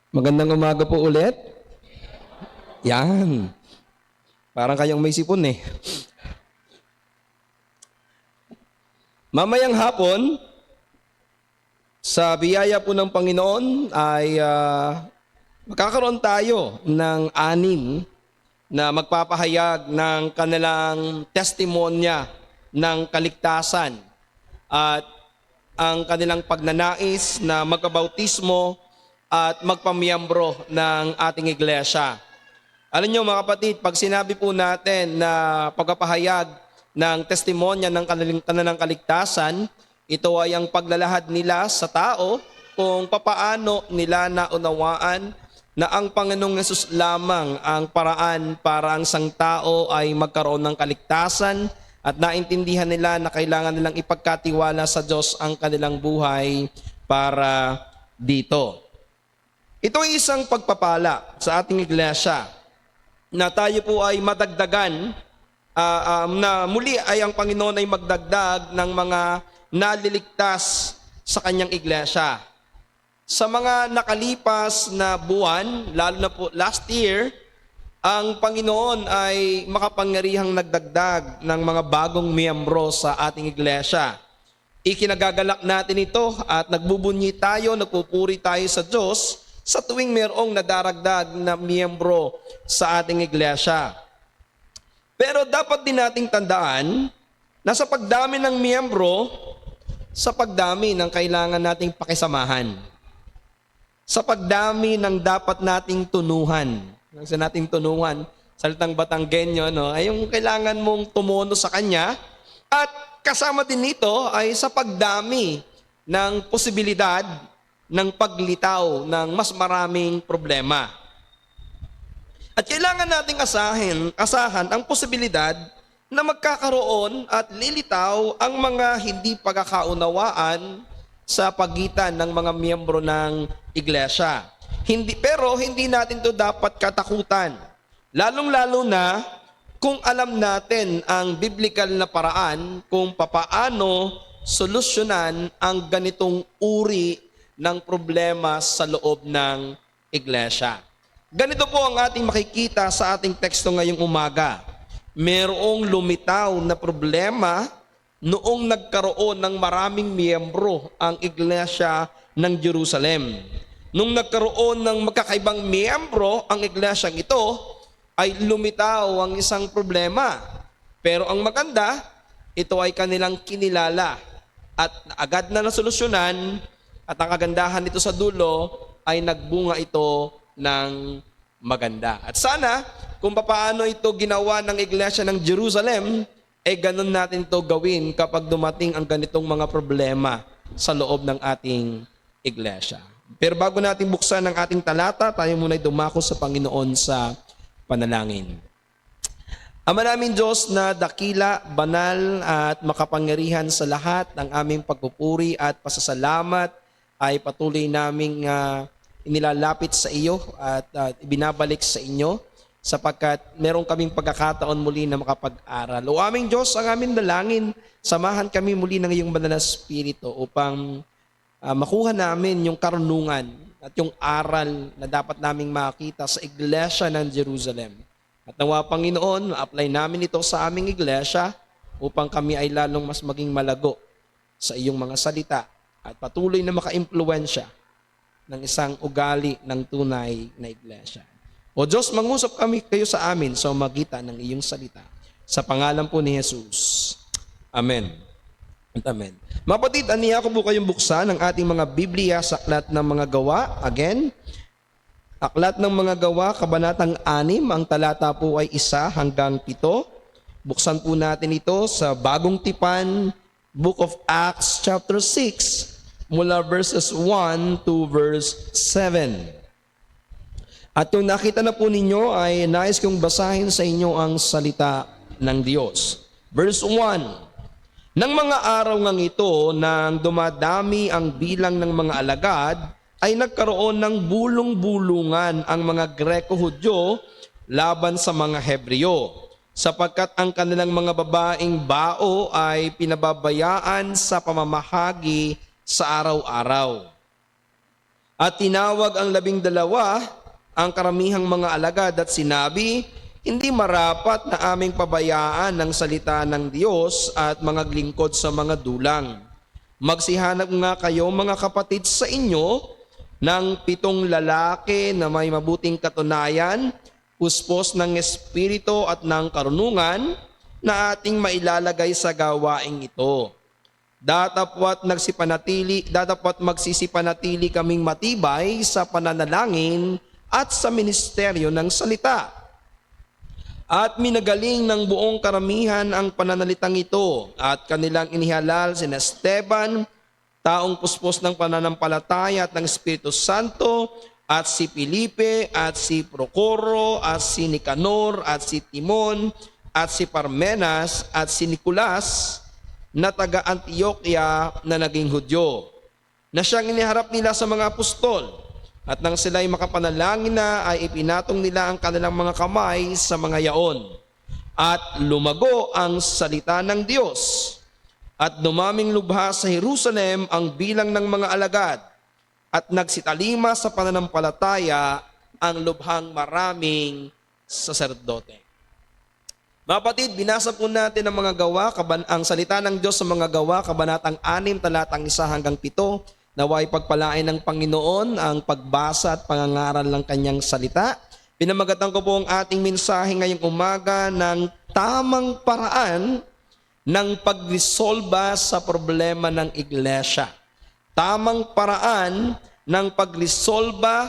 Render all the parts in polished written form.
Magandang umaga po ulit. Yan. Parang kayong may sipon eh. Mamayang hapon, sa biyaya po ng Panginoon ay magkakaroon tayo ng anim na magpapahayag ng kanilang testimonya ng kaligtasan at ang kanilang pagnanais na magkabautismo at magpamiyembro ng ating iglesia. Alam niyo mga kapatid, pag sinabi po natin na pagpapahayag ng testimonya ng kanilang kaligtasan, ito ay ang paglalahad nila sa tao kung papaano nila naunawaan na ang Panginoong Hesus lamang ang paraan para ang isang tao ay magkaroon ng kaligtasan at naintindihan nila na kailangan nilang ipagkatiwala sa Diyos ang kanilang buhay para dito. Ito ay isang pagpapala sa ating iglesia na tayo po ay madagdagan na muli ay ang Panginoon ay magdagdag ng mga naliligtas sa kanyang iglesia. Sa mga nakalipas na buwan, lalo na po last year, ang Panginoon ay makapangyarihang nagdagdag ng mga bagong miyembro sa ating iglesia. Ikinagagalak natin ito at nagbubunyi tayo, nagpupuri tayo sa Diyos sa tuwing mayroong nadaragdag na miyembro sa ating iglesia. Pero dapat din nating tandaan na sa pagdami ng miyembro, sa pagdami ng kailangan nating pakisamahan. Sa pagdami ng dapat nating tunuhan. Sa nating tunuhan, salitang Batanggenyo, no, ay yung kailangan mong tumuno sa Kanya. At kasama din nito ay sa pagdami ng posibilidad ng paglitaw ng mas maraming problema. At kailangan nating asahan ang posibilidad na magkakaroon at lilitaw ang mga hindi pagkakaunawaan sa pagitan ng mga miyembro ng iglesia. Pero hindi natin to dapat katakutan. Lalong-lalo na kung alam natin ang biblical na paraan kung papaano solusyonan ang ganitong uri ng problema sa loob ng iglesia. Ganito po ang ating makikita sa ating teksto ngayong umaga. Merong lumitaw na problema noong nagkaroon ng maraming miyembro ang iglesia ng Jerusalem. Nung nagkaroon ng magkakaibang miyembro ang iglesyang ito, ay lumitaw ang isang problema. Pero ang maganda, ito ay kanilang kinilala at agad na nasolusyonan. At ang kagandahan nito sa dulo ay nagbunga ito ng maganda. At sana, kung paano ito ginawa ng iglesia ng Jerusalem, ganun natin ito gawin kapag dumating ang ganitong mga problema sa loob ng ating iglesia. Pero bago natin buksan ang ating talata, tayo muna ay dumako sa Panginoon sa panalangin. Ama namin Diyos na dakila, banal at makapangyarihan sa lahat ng aming pagpupuri at pasasalamat, ay patuloy naming inilalapit sa iyo at ibinabalik sa inyo sapagkat meron kaming pagkakataon muli na makapag-aral. O aming Diyos, ang aming dalangin, samahan kami muli ng iyong banal na Espiritu upang makuha namin yung karunungan at yung aral na dapat naming makita sa iglesia ng Jerusalem. At nawa Panginoon, ma-apply namin ito sa aming iglesia upang kami ay lalong mas maging malago sa iyong mga salita at patuloy na maka-impluwensya ng isang ugali ng tunay na iglesia. O Diyos, mangusap kami kayo sa amin sa magitan ng iyong salita. Sa pangalan po ni Jesus. Amen. At amen. Mga kapatid, aniya ko po kayong buksan ang ating mga Biblia sa Aklat ng Mga Gawa. Again, Aklat ng Mga Gawa, Kabanatang 6, ang talata po ay 1 hanggang 7. Buksan po natin ito sa Bagong Tipan, Book of Acts, chapter 6, mula verses 1 to verse 7. At yung nakita na po ninyo ay nais kong basahin sa inyo ang salita ng Diyos. Verse 1, Nang mga araw ngang ito nang dumadami ang bilang ng mga alagad, ay nagkaroon ng bulong-bulungan ang mga Greko-Hudyo laban sa mga Hebreo, sapagkat ang kanilang mga babaeng bao ay pinababayaan sa pamamahagi sa araw-araw. At tinawag ang 12 ang karamihang mga alagad at sinabi, hindi marapat na aming pabayaan ng salita ng Diyos at mga glingkod sa mga dulang. Magsihanap nga kayo mga kapatid sa inyo ng 7 lalaki na may mabuting katunayan, puspos ng espiritu at ng karunungan na ating mailalagay sa gawaing ito. Datapwat magsisipanatili kaming matibay sa pananalangin at sa ministeryo ng salita. At minagaling ng buong karamihan ang pananalitang ito at kanilang inihalal sina Esteban, taong puspos ng pananampalataya at ng Espiritu Santo, at si Felipe, at si Procoro, at si Nicanor, at si Timon, at si Parmenas, at si Nicolas, na taga-Antioquia na naging Hudyo, na siyang iniharap nila sa mga apostol. At nang sila'y makapanalangin na, ay ipinatong nila ang kanilang mga kamay sa mga yaon. At lumago ang salita ng Diyos. At dumaming lubha sa Jerusalem ang bilang ng mga alagad. At nagsitalima sa pananampalataya ang lubhang maraming saserdote. Mga kapatid, binasa po natin ang mga gawa, ang salita ng Diyos sa mga gawa, kabanatang 6, talatang 1 hanggang 7. Naway pagpalain ng Panginoon ang pagbasa at pangangaral ng kanyang salita. Pinamagatan ko po ang ating mensahe ngayong umaga ng tamang paraan ng pagresolba sa problema ng iglesia. Tamang paraan ng pagresolba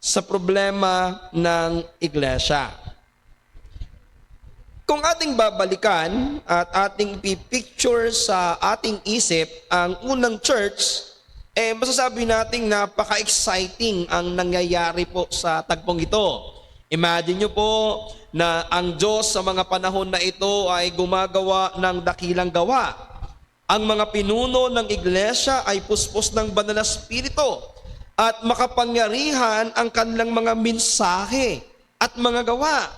sa problema ng iglesia. Kung ating babalikan at ating pipicture sa ating isip ang unang church, masasabi nating napaka-exciting ang nangyayari po sa tagpong ito. Imagine nyo po na ang Diyos sa mga panahon na ito ay gumagawa ng dakilang gawa. Ang mga pinuno ng iglesia ay puspos ng banal na espiritu at makapangyarihan ang kanilang mga mensahe at mga gawa.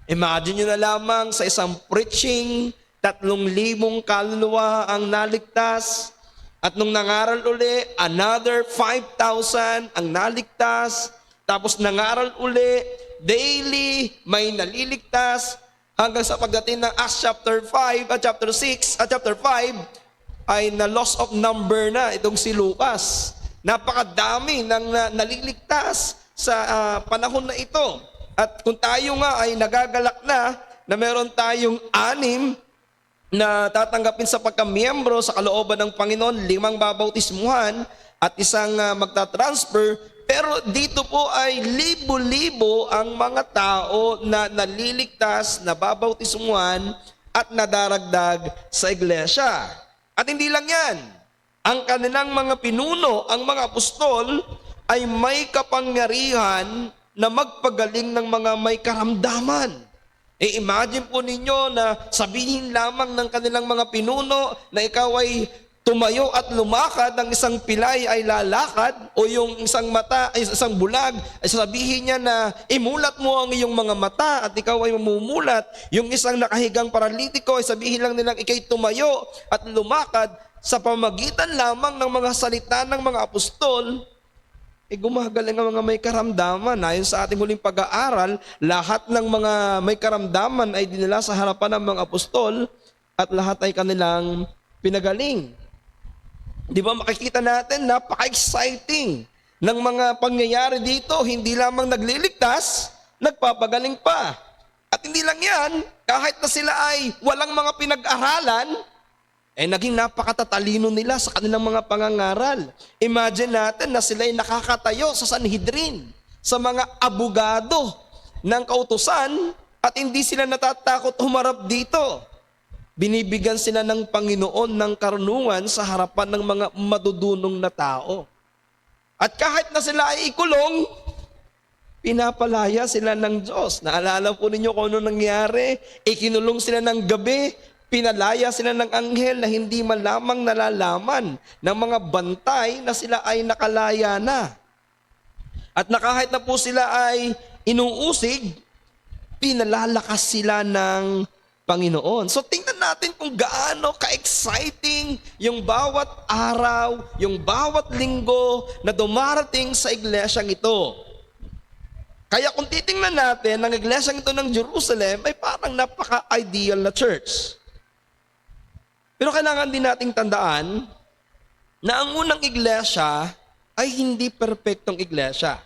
Imagine nyo na lamang sa isang preaching, 3,000 kaluluwa ang naligtas. At nung nangaral uli, another 5,000 ang naligtas. Tapos nangaral uli, daily may naliligtas. Hanggang sa pagdating ng Acts chapter 5 at chapter 6 at chapter 5, ay na loss of number na itong si Lucas. Napakadami ng naliligtas sa panahon na ito. At kung tayo nga ay nagagalak na meron tayong 6 na tatanggapin sa pagkamiyembro sa kalooban ng Panginoon, 5 babautismuhan at 1 magta-transfer. Pero dito po ay libo-libo ang mga tao na naliligtas, na babautismuhan at nadaragdag sa iglesia. At hindi lang yan. Ang kanilang mga pinuno, ang mga apostol, ay may kapangyarihan na magpagaling ng mga may karamdaman. Imagine po ninyo na sabihin lamang ng kanilang mga pinuno na ikaw ay tumayo at lumakad, ang isang pilay ay lalakad, o yung isang bulag ay sabihin niya na imulat mo ang iyong mga mata at ikaw ay mamumulat. Yung isang nakahigang paralitiko ay sabihin lang nilang ikay tumayo at lumakad sa pamagitan lamang ng mga salita ng mga apostol. Gumagaling ang mga may karamdaman. Ayon sa ating huling pag-aaral, lahat ng mga may karamdaman ay dinala sa harapan ng mga apostol at lahat ay kanilang pinagaling. Di ba makikita natin, napaka-exciting ng mga pangyayari dito. Hindi lamang nagliligtas, nagpapagaling pa. At hindi lang yan, kahit na sila ay walang mga pinag-aralan, naging napakatatalino nila sa kanilang mga pangangaral. Imagine natin na sila ay nakakatayo sa Sanhedrin, sa mga abogado ng kautusan, at hindi sila natatakot humarap dito. Binibigyan sila ng Panginoon ng karunungan sa harapan ng mga madudunong na tao. At kahit na sila ay ikulong, pinapalaya sila ng Diyos. Naalala po ninyo kung ano nangyari? Ikinulong sila ng gabi, pinalaya sila ng anghel na hindi man lamang nalalaman ng mga bantay na sila ay nakalaya na. At na kahit na po sila ay inuusig, pinalalakas sila ng Panginoon. So tingnan natin kung gaano ka-exciting yung bawat araw, yung bawat linggo na dumarating sa iglesyang ito. Kaya kung titingnan natin, ang iglesyang ito ng Jerusalem ay parang napaka-ideal na church. Pero kailangan din nating tandaan na ang unang iglesia ay hindi perpektong iglesia.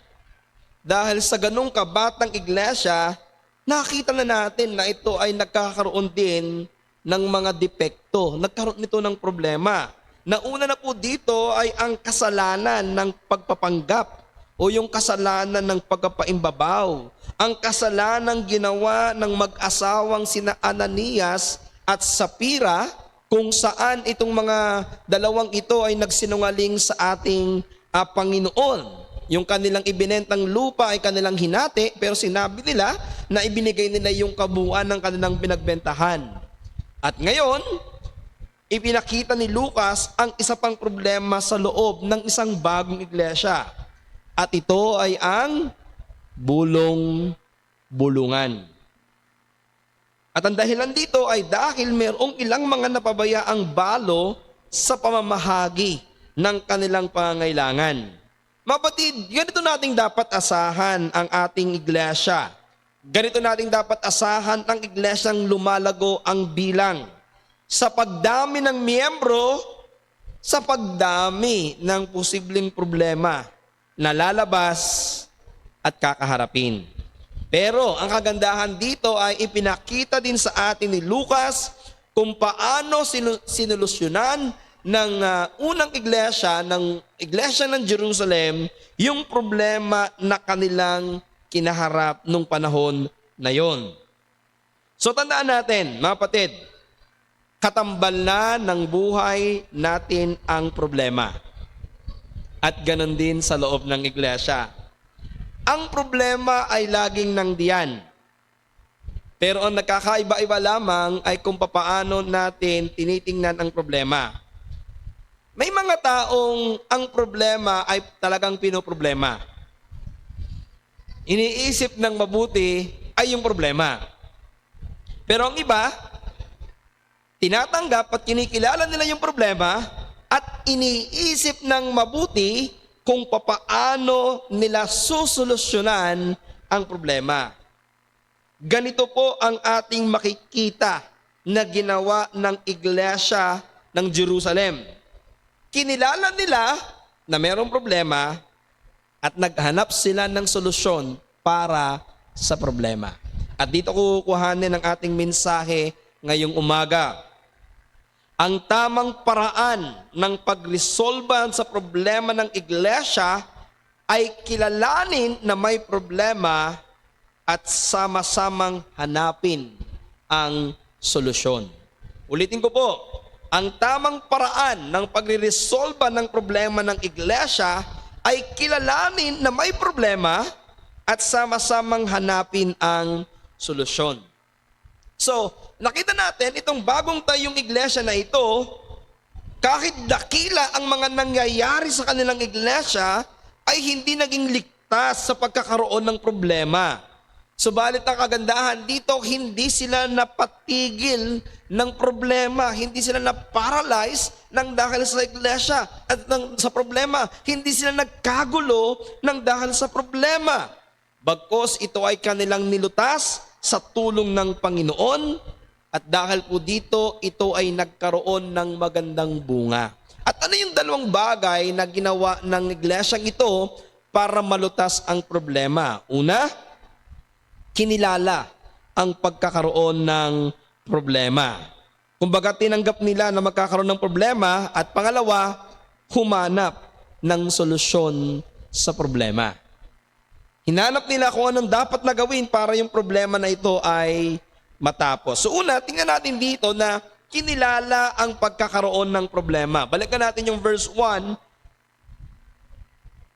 Dahil sa ganung kabatang iglesia, nakita na natin na ito ay nagkakaroon din ng mga depekto. Nagkaroon nito ng problema. Nauna na po dito ay ang kasalanan ng pagpapanggap o yung kasalanan ng pagpapaimbabaw. Ang kasalanang ginawa ng mag-asawang sina Ananias at Sapira, kung saan itong mga dalawang ito ay nagsinungaling sa ating Panginoon. Yung kanilang ibinentang lupa ay kanilang hinati, pero sinabi nila na ibinigay nila yung kabuuan ng kanilang pinagbentahan. At ngayon, ipinakita ni Lucas ang isa pang problema sa loob ng isang bagong iglesia. At ito ay ang bulong-bulungan. At ang dahilan dito ay dahil mayroong ilang mga napabayaang balo sa pamamahagi ng kanilang pangangailangan. Mapatid, ganito nating dapat asahan ang ating iglesia. Ganito nating dapat asahan ang iglesyang lumalago ang bilang. Sa pagdami ng miyembro, sa pagdami ng posibleng problema na lalabas at kakaharapin. Pero ang kagandahan dito ay ipinakita din sa atin ni Lucas kung paano sinolusyonan ng unang iglesia, ng iglesia ng Jerusalem, yung problema na kanilang kinaharap nung panahon na yon. So tandaan natin, mga kapatid, katambal na ng buhay natin ang problema. At ganon din sa loob ng iglesia. Ang problema ay laging nandiyan. Pero ang nagkakaiba-iba lamang ay kung papaano natin tinitingnan ang problema. May mga taong ang problema ay talagang pinoproblema. Iniisip ng mabuti ay yung problema. Pero ang iba, tinatanggap at kinikilala nila yung problema at iniisip ng mabuti kung papaano nila susolusyonan ang problema. Ganito po ang ating makikita na ginawa ng iglesia ng Jerusalem. Kinilala nila na mayroong problema at naghanap sila ng solusyon para sa problema. At dito kukuhanin ang ating mensahe ngayong umaga. Ang tamang paraan ng pagresolba sa problema ng iglesia ay kilalanin na may problema at sama-samang hanapin ang solusyon. Ulitin ko po, ang tamang paraan ng pagre-resolba ng problema ng iglesia ay kilalanin na may problema at sama-samang hanapin ang solusyon. So, nakita natin itong bagong tayong iglesia na ito, kahit dakila ang mga nangyayari sa kanilang iglesia, ay hindi naging ligtas sa pagkakaroon ng problema. Subalit ang kagandahan dito, hindi sila napatigil ng problema, hindi sila na-paralyze ng dahil sa iglesia at sa problema, hindi sila nagkagulo ng dahil sa problema. Bagkos ito ay kanilang nilutas sa tulong ng Panginoon at dahil po dito, ito ay nagkaroon ng magandang bunga. At ano yung dalawang bagay na ginawa ng iglesyang ito para malutas ang problema? Una, kinilala ang pagkakaroon ng problema. Kumbaga tinanggap nila na magkakaroon ng problema at pangalawa, humanap ng solusyon sa problema. Hinanap nila kung anong dapat na gawin para yung problema na ito ay matapos. So una, tingnan natin dito na kinilala ang pagkakaroon ng problema. Balikan natin yung verse 1.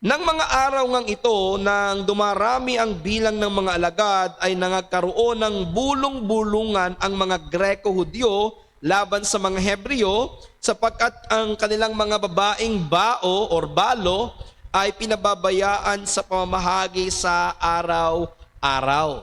Nang mga araw ngang ito, nang dumarami ang bilang ng mga alagad, ay nagkaroon ng bulong-bulungan ang mga Greko-Hudyo laban sa mga Hebreo, sapagkat ang kanilang mga babaeng bao or balo ay pinababayaan sa pamamahagi sa araw-araw.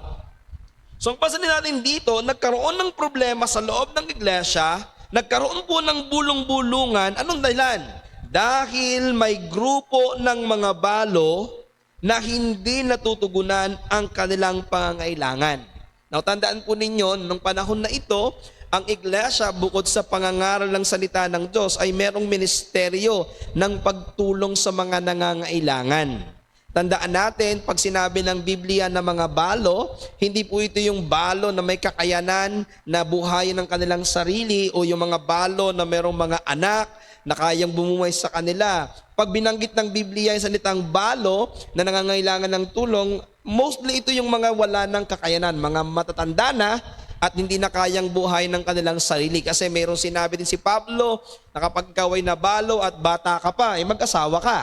So ang pasanin natin dito, nagkaroon ng problema sa loob ng iglesia, nagkaroon po ng bulong-bulungan. Anong dahilan? Dahil may grupo ng mga balo na hindi natutugunan ang kanilang pangangailangan. Now, tandaan po ninyo, nung panahon na ito, ang iglesia bukod sa pangangaral ng salita ng Diyos ay merong ministeryo ng pagtulong sa mga nangangailangan. Tandaan natin, pag sinabi ng Biblia na mga balo, hindi po ito yung balo na may kakayanan na buhayin ng kanilang sarili o yung mga balo na merong mga anak na kayang bumuhay sa kanila. Pag binanggit ng Biblia yung salitang balo na nangangailangan ng tulong, mostly ito yung mga wala ng kakayanan, mga matatanda na at hindi na kayang buhay ng kanilang sarili. Kasi mayroong sinabi din si Pablo na kapag ikaw ay nabalo at bata ka pa, mag-asawa ka.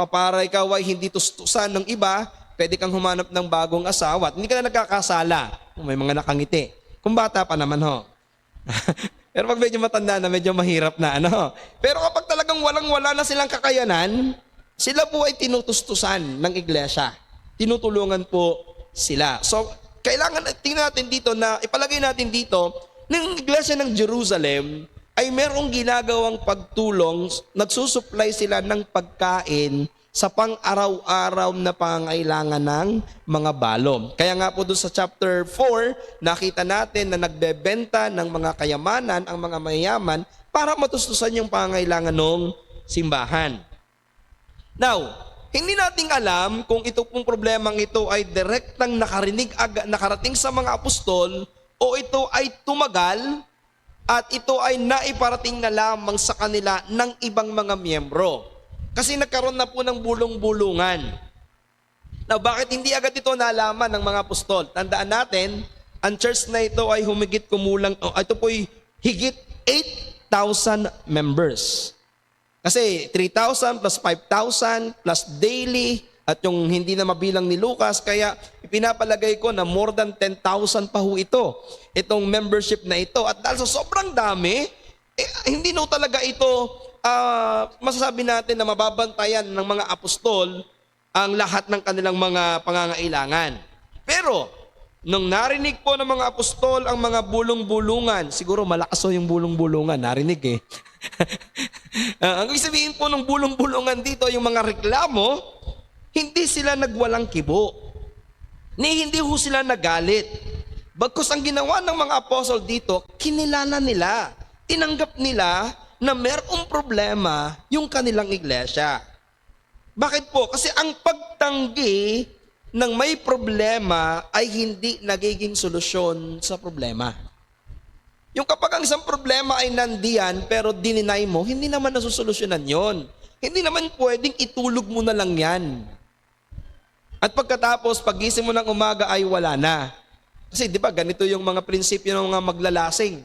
Para ikaw ay hindi tustusan ng iba, pwede kang humanap ng bagong asawa at hindi ka na nagkakasala. May mga nakangiti. Kung bata pa naman ho. Pero pag medyo matanda na, medyo mahirap na. Pero kapag talagang walang-wala na silang kakayanan, sila po ay tinutustusan ng iglesia. Tinutulungan po sila. So, kailangan tingnan natin dito na ipalagay natin dito ng iglesia ng Jerusalem ay merong ginagawang pagtulong, nagsusupply sila ng pagkain sa pang-araw-araw na pangangailangan ng mga balo. Kaya nga po doon sa chapter 4, nakita natin na nagbebenta ng mga kayamanan ang mga mayayaman para matustusan yung pangangailangan ng simbahan. Now, hindi natin alam kung ito pong problemang ito ay direktang nakarating sa mga apostol o ito ay tumagal at ito ay naiparating na lamang sa kanila ng ibang mga miyembro. Kasi nagkaroon na po ng bulong-bulungan. Now, bakit hindi agad ito nalaman ng mga apostol? Tandaan natin, ang church na ito ay humigit kumulang, ito po ay higit 8,000 members. Kasi 3,000 plus 5,000 plus daily at yung hindi na mabilang ni Lucas, kaya ipinapalagay ko na more than 10,000 pa ho ito, itong membership na ito. At dahil sa sobrang dami, hindi no talaga ito masasabi natin na mababantayan ng mga apostol ang lahat ng kanilang mga pangangailangan. Pero, nung narinig po ng mga apostol ang mga bulong-bulungan, siguro malakas yung bulong-bulungan, narinig eh. Ang sabihin po ng bulong-bulungan dito, yung mga reklamo, hindi sila nagwalang kibo. Hindi ho sila nagalit. Bagkus ang ginawa ng mga apostol dito, kinilala nila, tinanggap nila na mayroong problema yung kanilang iglesia. Bakit po? Kasi ang pagtanggi ng may problema ay hindi nagiging solusyon sa problema. Yung kapag ang isang problema ay nandiyan pero dininay mo, hindi naman nasusolusyonan yon. Hindi naman pwedeng itulog mo na lang yan. At pagkatapos, pagising mo ng umaga ay wala na. Kasi di ba ganito yung mga prinsipyo ng mga maglalasing.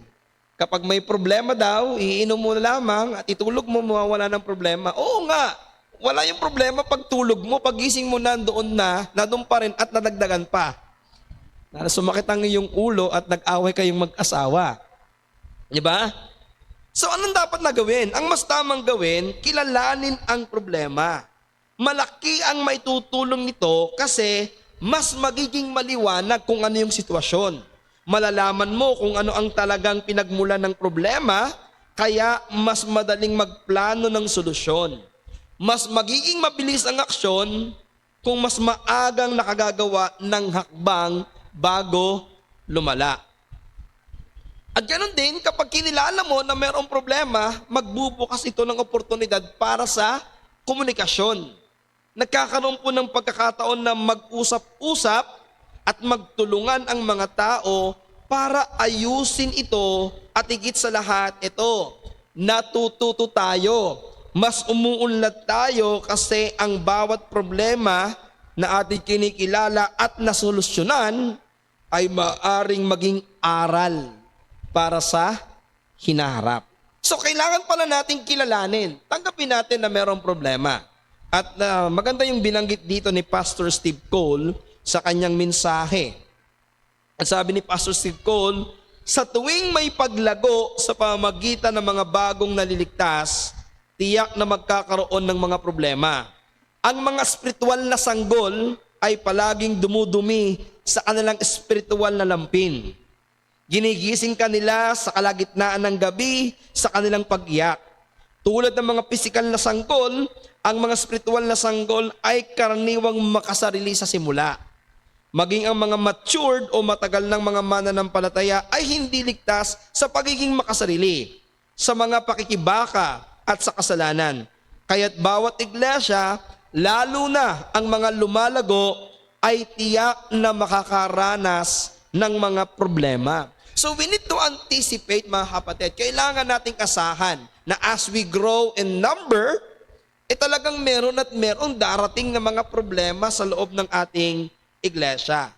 Kapag may problema daw, iinom mo na lamang at itulog mo, mawawala ng problema. Oo nga, wala yung problema pag tulog mo, pagising mo nandoon pa rin at nadagdagan pa. Sumakit ang iyong ulo at nag-away kayong mag-asawa. Di ba? So anong dapat na gawin? Ang mas tamang gawin, kilalanin ang problema. Malaki ang maitutulong nito kasi mas magiging maliwanag kung ano yung sitwasyon. Malalaman mo kung ano ang talagang pinagmulan ng problema, kaya mas madaling magplano ng solusyon. Mas magiging mabilis ang aksyon kung mas maagang nakagagawa ng hakbang bago lumala. At ganoon din, kapag kinilala mo na mayroong problema, magbubukas ito ng oportunidad para sa komunikasyon. Nagkakaroon po ng pagkakataon na mag-usap-usap at magtulungan ang mga tao para ayusin ito at higit sa lahat ito, natututo tayo. Mas umuunlad tayo kasi ang bawat problema na ating kinikilala at nasolusyonan ay maaring maging aral para sa hinaharap. So kailangan pala nating kilalanin. Tanggapin natin na mayroong problema. At maganda yung binanggit dito ni Pastor Steve Cole sa kanyang mensahe. At sabi ni Pastor Steve Cole, sa tuwing may paglago sa pamamagitan ng mga bagong naliligtas, tiyak na magkakaroon ng mga problema. Ang mga spiritual na sanggol ay palaging dumudumi sa kanilang espiritual na lampin. Ginigising kanila sa kalagitnaan ng gabi sa kanilang pag-iyak. Tulad ng mga pisikal na sanggol, ang mga espiritual na sanggol ay karaniwang makasarili sa simula. Maging ang mga matured o matagal ng mga mananampalataya ay hindi ligtas sa pagiging makasarili, sa mga pakikibaka at sa kasalanan. Kaya't bawat iglesia, lalo na ang mga lumalago, ay tiyak na makakaranas ng mga problema. So we need to anticipate, mga kapatid. Kailangan nating asahan na as we grow in number, talagang meron at meron darating na mga problema sa loob ng ating iglesia.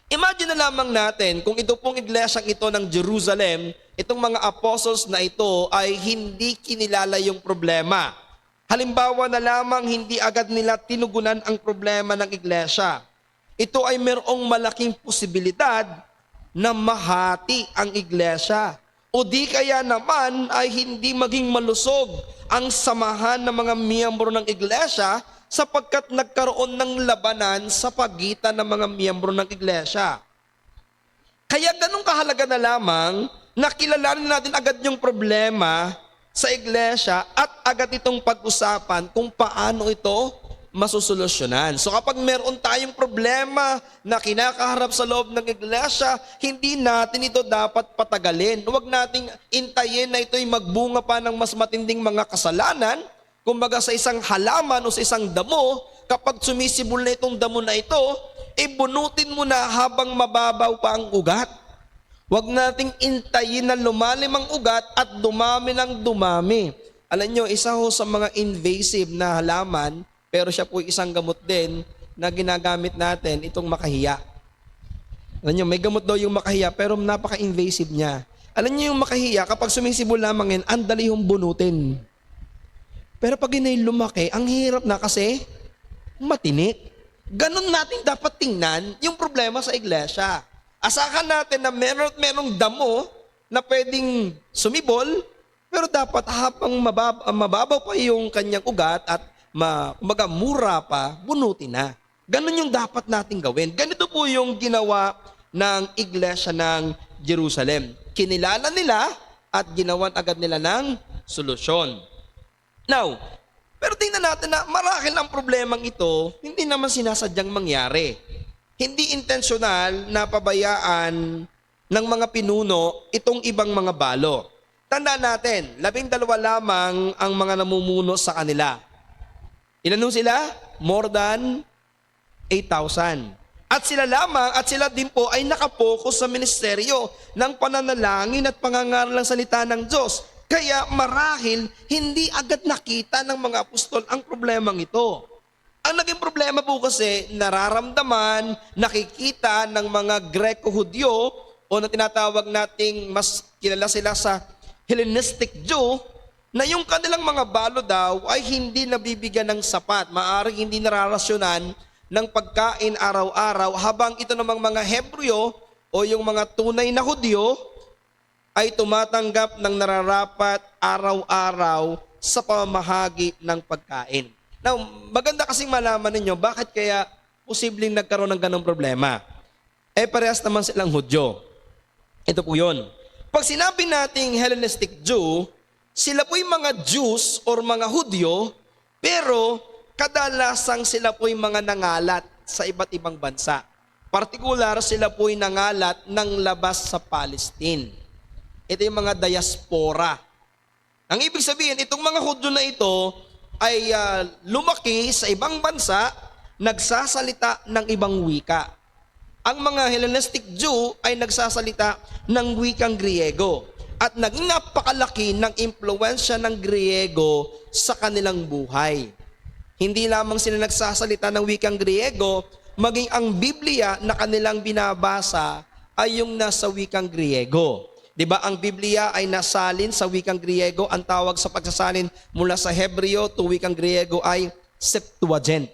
Imagine na lamang natin kung ito pong iglesyang ito ng Jerusalem, itong mga apostles na ito ay hindi kinilala yung problema. Halimbawa na lamang hindi agad nila tinugunan ang problema ng iglesia. Ito ay merong malaking posibilidad na mahati ang iglesia. O di kaya naman ay hindi maging malusog ang samahan ng mga miyembro ng iglesia sapagkat nagkaroon ng labanan sa pagitan ng mga miyembro ng iglesia. Kaya ganun kahalaga na lamang na kilalanin natin agad yung problema sa iglesia at agad itong pag-usapan kung paano ito masusolusyonan. So kapag meron tayong problema na kinakaharap sa loob ng iglesia, hindi natin ito dapat patagalin. Huwag nating intayin na ito'y magbunga pa ng mas matinding mga kasalanan. Kumbaga sa isang halaman o sa isang damo, kapag sumisibol na itong damo na ito, bunutin mo na habang mababaw pa ang ugat. Huwag nating intayin na lumalim ang ugat at dumami ng dumami. Alam nyo, isa ho sa mga invasive na halaman, pero siya po isang gamot din na ginagamit natin, itong makahiya. Alam nyo, may gamot daw yung makahiya, pero napaka-invasive niya. Alam nyo yung makahiya, kapag sumisibol lamang yan, ang dali yung bunutin. Pero pag inay lumaki, ang hirap na kasi matinik. Ganon natin dapat tingnan yung problema sa iglesia. Asahan natin na merong damo na pwedeng sumibol, pero dapat habang mababaw pa yung kanyang ugat at kumbaga mura pa, bunutin na. Ganon yung dapat nating gawin. Ganito po yung ginawa ng iglesia ng Jerusalem. Kinilala nila at ginawan agad nila ng solusyon. Now, pero tingnan natin na marahil ang problemang ito, hindi naman sinasadyang mangyari. Hindi intensyonal na pabayaan ng mga pinuno itong ibang mga balo. Tandaan natin, 12 lamang ang mga namumuno sa kanila. Ilan nun sila? More than 8,000. At sila lamang at sila din po ay nakapokus sa ministeryo ng pananalangin at pangangaral ng salita ng Diyos. Kaya marahil hindi agad nakita ng mga apostol ang problemang ito. Ang naging problema po kasi nararamdaman, nakikita ng mga Greco-Hudyo o na tinatawag nating mas kilala sila sa Hellenistic Jew na yung kanilang mga balo daw ay hindi nabibigyan ng sapat. Maaring hindi nararasyonan ng pagkain araw-araw habang ito namang mga Hebreo o yung mga tunay na Hudyo ay tumatanggap ng nararapat araw-araw sa pamamahagi ng pagkain. Now, maganda kasing malaman ninyo bakit kaya posibleng nagkaroon ng ganong problema. Parehas naman silang Hudyo. Ito po yun. Pag sinabi nating Hellenistic Jew, sila po'y mga Jews or mga Hudyo, pero kadalasang sila po'y mga nangalat sa iba't ibang bansa. Partikular, sila po'y nangalat ng labas sa Palestine. Ito yung mga diaspora. Ang ibig sabihin, itong mga Hudyo na ito ay lumaki sa ibang bansa, nagsasalita ng ibang wika. Ang mga Hellenistic Jew ay nagsasalita ng wikang Griego at naging napakalaki ng impluwensya ng Griego sa kanilang buhay. Hindi lamang sila nagsasalita ng wikang Griego, maging ang Biblia na kanilang binabasa ay yung nasa wikang Griego. Diba, ang Biblia ay nasalin sa wikang Griego. Ang tawag sa pagsasalin mula sa Hebreo to wikang Griego ay Septuagint.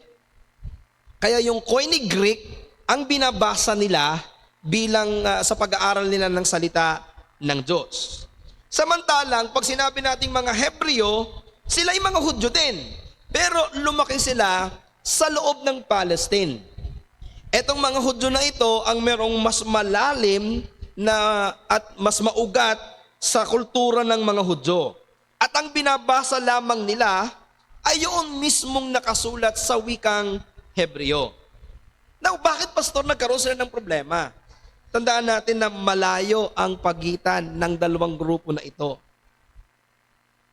Kaya yung Koine Greek, ang binabasa nila bilang sa pag-aaral nila ng salita ng Diyos. Samantalang, pag sinabi nating mga Hebreo, sila ay mga Hudyo din. Pero lumaki sila sa loob ng Palestine. Etong mga Hudyo na ito ang merong mas malalim na at mas maugat sa kultura ng mga Hudyo. At ang binabasa lamang nila ay yun mismong nakasulat sa wikang Hebreo. Now, bakit pastor nagkaroon sila ng problema? Tandaan natin na malayo ang pagitan ng dalawang grupo na ito.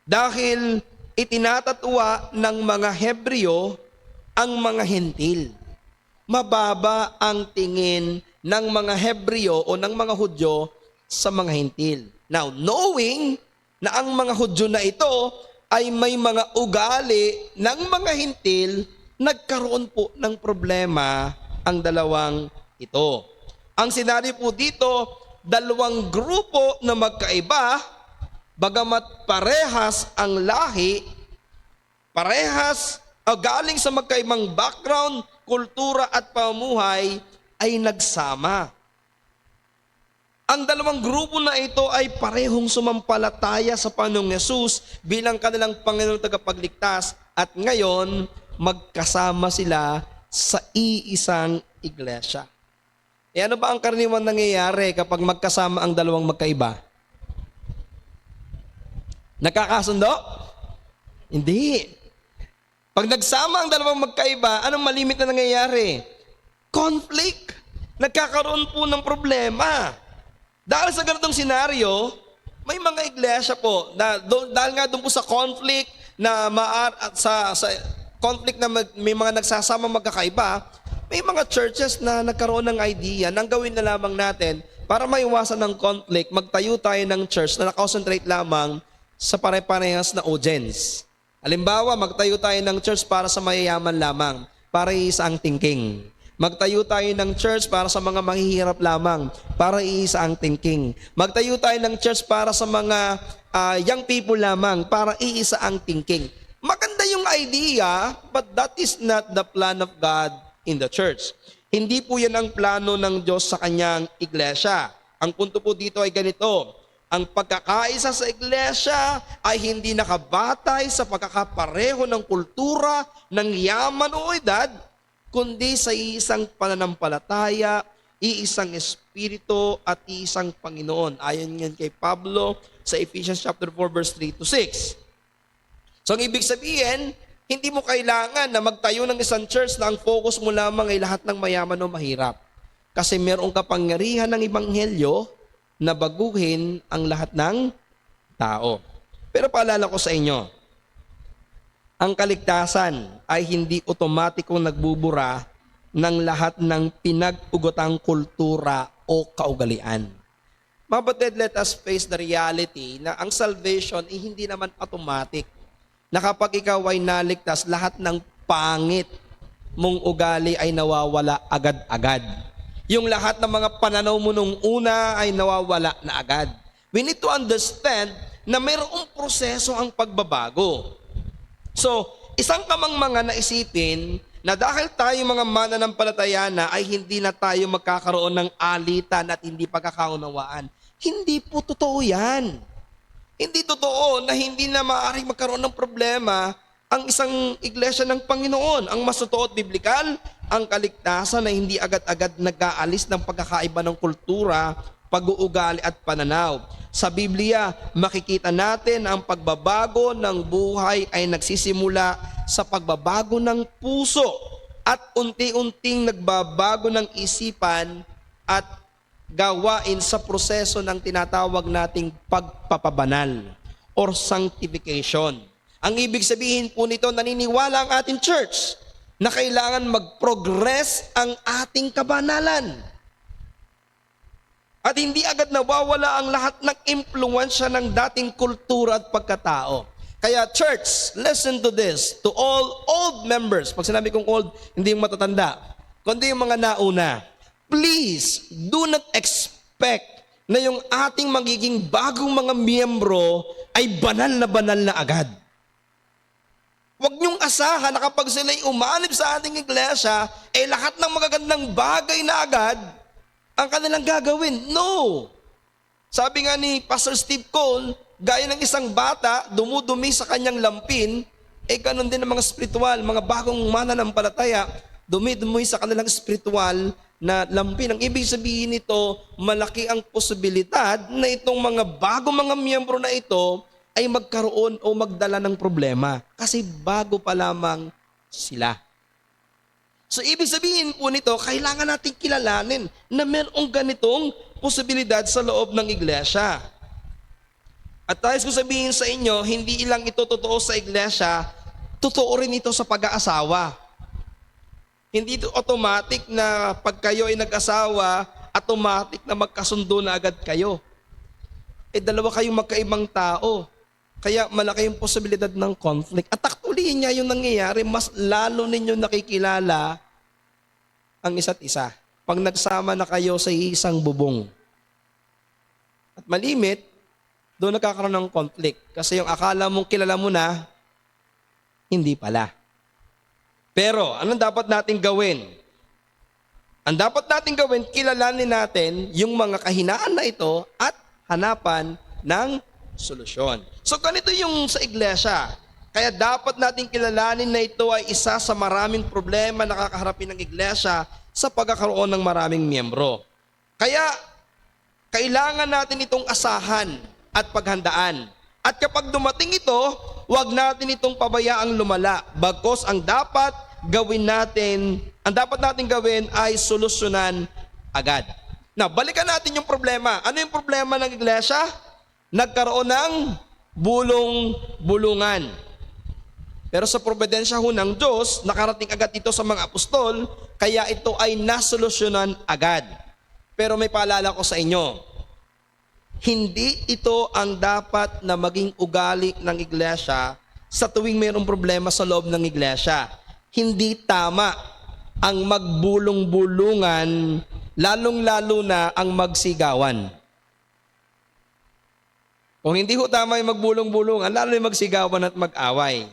Dahil itinatatwa ng mga Hebreo ang mga Hentil. Mababa ang tingin ng mga Hebreo o ng mga Hudyo sa mga Hentil. Now, knowing na ang mga Hudyo na ito ay may mga ugali ng mga Hentil, nagkaroon po ng problema ang dalawang ito. Ang senaryo po dito, dalawang grupo na magkaiba, bagamat parehas ang lahi, parehas galing sa magkaibang background, kultura at pamumuhay, ay nagsama. Ang dalawang grupo na ito ay parehong sumampalataya sa Panginoong Yesus bilang kanilang Panginoong tagapagligtas at ngayon magkasama sila sa iisang iglesia. E ano ba ang karaniwang nangyayari kapag magkasama ang dalawang magkaiba? Nakakasundo? Hindi. Pag nagsama ang dalawang magkaiba, anong malimit na nangyayari? Conflict. Nagkakaroon po ng problema. Dahil sa ganitong senaryo, may mga iglesia po, dahil nga doon po sa conflict na sa conflict na may mga nagsasama magkakaiba, may mga churches na nagkaroon ng idea nang gawin na lamang natin para maiwasan ng conflict, magtayo tayo ng church na nakakonsentrate lamang sa pare-parehas na audience. Halimbawa, magtayo tayo ng church para sa mayayaman lamang, para iisa ang thinking. Magtayo tayo ng church para sa mga mahihirap lamang, para iisa ang thinking. Magtayo tayo ng church para sa mga young people lamang, para iisa ang thinking. Maganda yung idea, but that is not the plan of God in the church. Hindi po yan ang plano ng Diyos sa kanyang iglesia. Ang punto po dito ay ganito: ang pagkakaisa sa iglesia ay hindi nakabatay sa pagkakapareho ng kultura, ng yaman o edad, kundi sa iisang pananampalataya, iisang espiritu at iisang Panginoon. Ayon yan kay Pablo sa Ephesians chapter 4 verse 3 to 6. So ang ibig sabihin, hindi mo kailangan na magtayo ng isang church na ang focus mo lamang ay lahat ng mayaman o mahirap. Kasi merong kapangyarihan ng Ebanghelyo na baguhin ang lahat ng tao. Pero paalala ko sa inyo, ang kaligtasan ay hindi otomatikong nagbubura ng lahat ng pinag-ugotang kultura o kaugalian. Mga kapatid, let us face the reality na ang salvation ay hindi naman automatic. Na kapag ikaw ay naligtas, lahat ng pangit mong ugali ay nawawala agad-agad. Yung lahat ng mga pananaw mo nung una ay nawawala na agad. We need to understand na mayroong proseso ang pagbabago. So, isang kamangmanga na isipin na dahil tayo mga mananampalataya na ay hindi na tayo magkakaroon ng alitan at hindi pagkakaunawaan. Hindi po totoo yan. Hindi totoo na hindi na maaaring magkaroon ng problema ang isang iglesia ng Panginoon. Ang mas totoo at biblikal, ang kaligtasan na hindi agad-agad nag-aalis ng pagkakaiba ng kultura, pag-uugali at pananaw. Sa Biblia, makikita natin ang pagbabago ng buhay ay nagsisimula sa pagbabago ng puso at unti-unting nagbabago ng isipan at gawain sa proseso ng tinatawag nating pagpapabanal or sanctification. Ang ibig sabihin po nito, naniniwala ang ating church na kailangan mag-progress ang ating kabanalan. At hindi agad nawawala ang lahat ng impluwensya ng dating kultura at pagkatao. Kaya church, listen to this, to all old members. Pag sinabi kong old, hindi yung matatanda, kundi yung mga nauna. Please, do not expect na yung ating magiging bagong mga miyembro ay banal na agad. Huwag niyong asahan na kapag sila'y umanib sa ating iglesia, lahat ng magagandang bagay na agad ang kanilang gagawin. No! Sabi nga ni Pastor Steve Cole, gaya ng isang bata, dumudumi sa kanyang lampin, ganun din ang mga spiritual, mga bagong mananampalataya. dumi-dumi sa kanilang spiritual na lampin. Ang ibig sabihin nito, malaki ang posibilidad na itong mga mga miyembro na ito ay magkaroon o magdala ng problema. Kasi bago pa lamang sila. So ibig sabihin po nito, kailangan natin kilalanin na mayroong ganitong posibilidad sa loob ng iglesia. At tayo ko sabihin sa inyo, hindi ilang ito totoo sa iglesia, totoo rin ito sa pag-aasawa. Hindi ito automatic na pag kayo ay nag-asawa, automatic na magkasundo na agad kayo. Dalawa kayong magkaibang tao. Kaya malaki yung posibilidad ng conflict. At actually niya yung nangyayari, mas lalo ninyo nakikilala ang isa't isa. Pag nagsama na kayo sa isang bubong. At malimit, doon nagkakaroon ng conflict. Kasi yung akala mong kilala mo na, hindi pala. Pero, anong dapat natin gawin? Ang dapat natin gawin, kilalanin natin yung mga kahinaan na ito at hanapan ng solusyon. So, ganito yung sa iglesia. Kaya dapat natin kilalanin na ito ay isa sa maraming problema na kakaharapin ng iglesia sa pagkakaroon ng maraming miyembro. Kaya, kailangan natin itong asahan at paghandaan. At kapag dumating ito, huwag natin itong pabayaang lumala. Bagkus ang dapat natin gawin ay solusyonan agad. Now, balikan natin yung problema. Ano yung problema ng iglesia? Nagkaroon ng bulong-bulungan. Pero sa providensya ho ng Diyos, nakarating agad ito sa mga apostol, kaya ito ay nasolusyonan agad. Pero may paalala ko sa inyo, hindi ito ang dapat na maging ugali ng iglesia sa tuwing mayroong problema sa loob ng iglesia. Hindi tama ang magbulong-bulungan, lalong-lalo na ang magsigawan. Kung hindi ho tama yung magbulong-bulungan, lalo yung magsigawan at mag-away.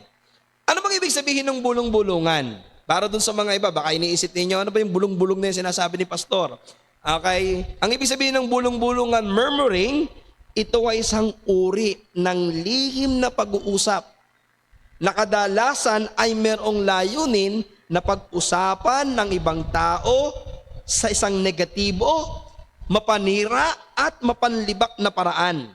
Ano bang ibig sabihin ng bulong-bulungan? Para dun sa mga iba, baka iniisip ninyo, ano ba yung bulong-bulong na yung sinasabi ni Pastor? Okay, ang ibig sabihin ng bulong-bulungan, murmuring, ito ay isang uri ng lihim na pag-uusap na kadalasan ay merong layunin na pag-usapan ng ibang tao sa isang negatibo, mapanira at mapanlibak na paraan.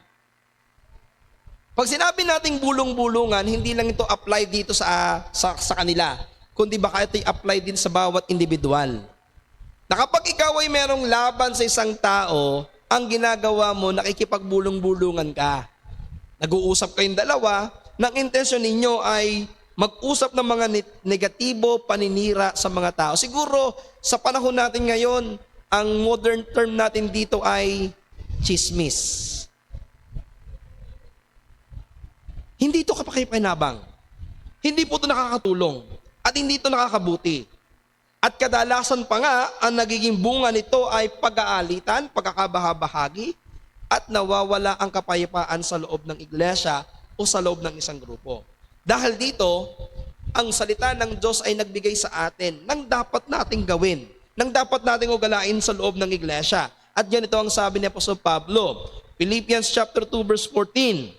Pag sinabi nating bulong-bulungan, hindi lang ito apply dito sa kanila, kundi baka ito'y apply din sa bawat individual. Na kapag ikaw ay merong laban sa isang tao, ang ginagawa mo, nakikipagbulong-bulungan ka. Nag-uusap kayong dalawa, ng intensyon ninyo ay mag-usap ng mga negatibo, paninira sa mga tao. Siguro, sa panahon natin ngayon, ang modern term natin dito ay chismis. Hindi ito kapakipakinabang. Hindi po ito nakakatulong. At hindi ito nakakabuti. At kadalasan pa nga, ang nagiging bunga nito ay pag-aalitan, pagkakabahabahagi, at nawawala ang kapayapaan sa loob ng iglesia o sa loob ng isang grupo. Dahil dito, ang salita ng Diyos ay nagbigay sa atin ng dapat nating gawin, ng dapat nating ugalain sa loob ng iglesia. At ganito ang sabi ni Apostol Pablo, Philippians chapter 2 verse 14,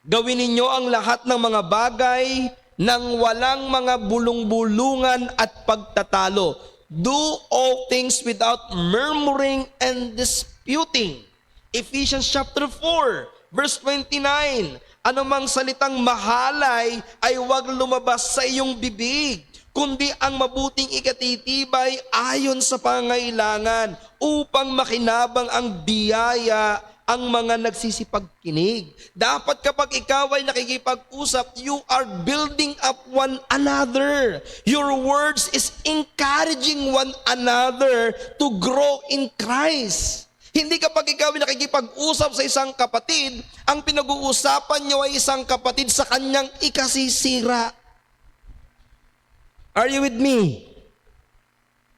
gawin ninyo ang lahat ng mga bagay nang walang mga bulong-bulungan at pagtatalo. Do all things without murmuring and disputing. Ephesians chapter 4, verse 29. Anumang salitang mahalay ay huwag lumabas sa iyong bibig, kundi ang mabuting ikatitibay ayon sa pangailangan upang makinabang ang biyaya ang mga nagsisipagkinig. Dapat kapag ikaw ay nakikipag-usap, you are building up one another. Your words is encouraging one another to grow in Christ. Hindi kapag ikaw ay nakikipag-usap sa isang kapatid, ang pinag-uusapan niyo ay isang kapatid sa kanyang ikasisira. Are you with me?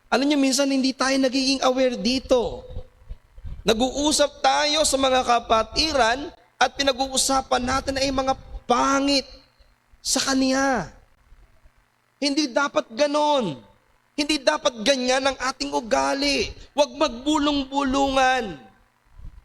Alam niyo, minsan hindi tayo nagiging aware dito. Nag-uusap tayo sa mga kapatiran at pinag-uusapan natin ay mga pangit sa kanya. Hindi dapat ganon. Hindi dapat ganyan ang ating ugali. Huwag magbulong-bulungan.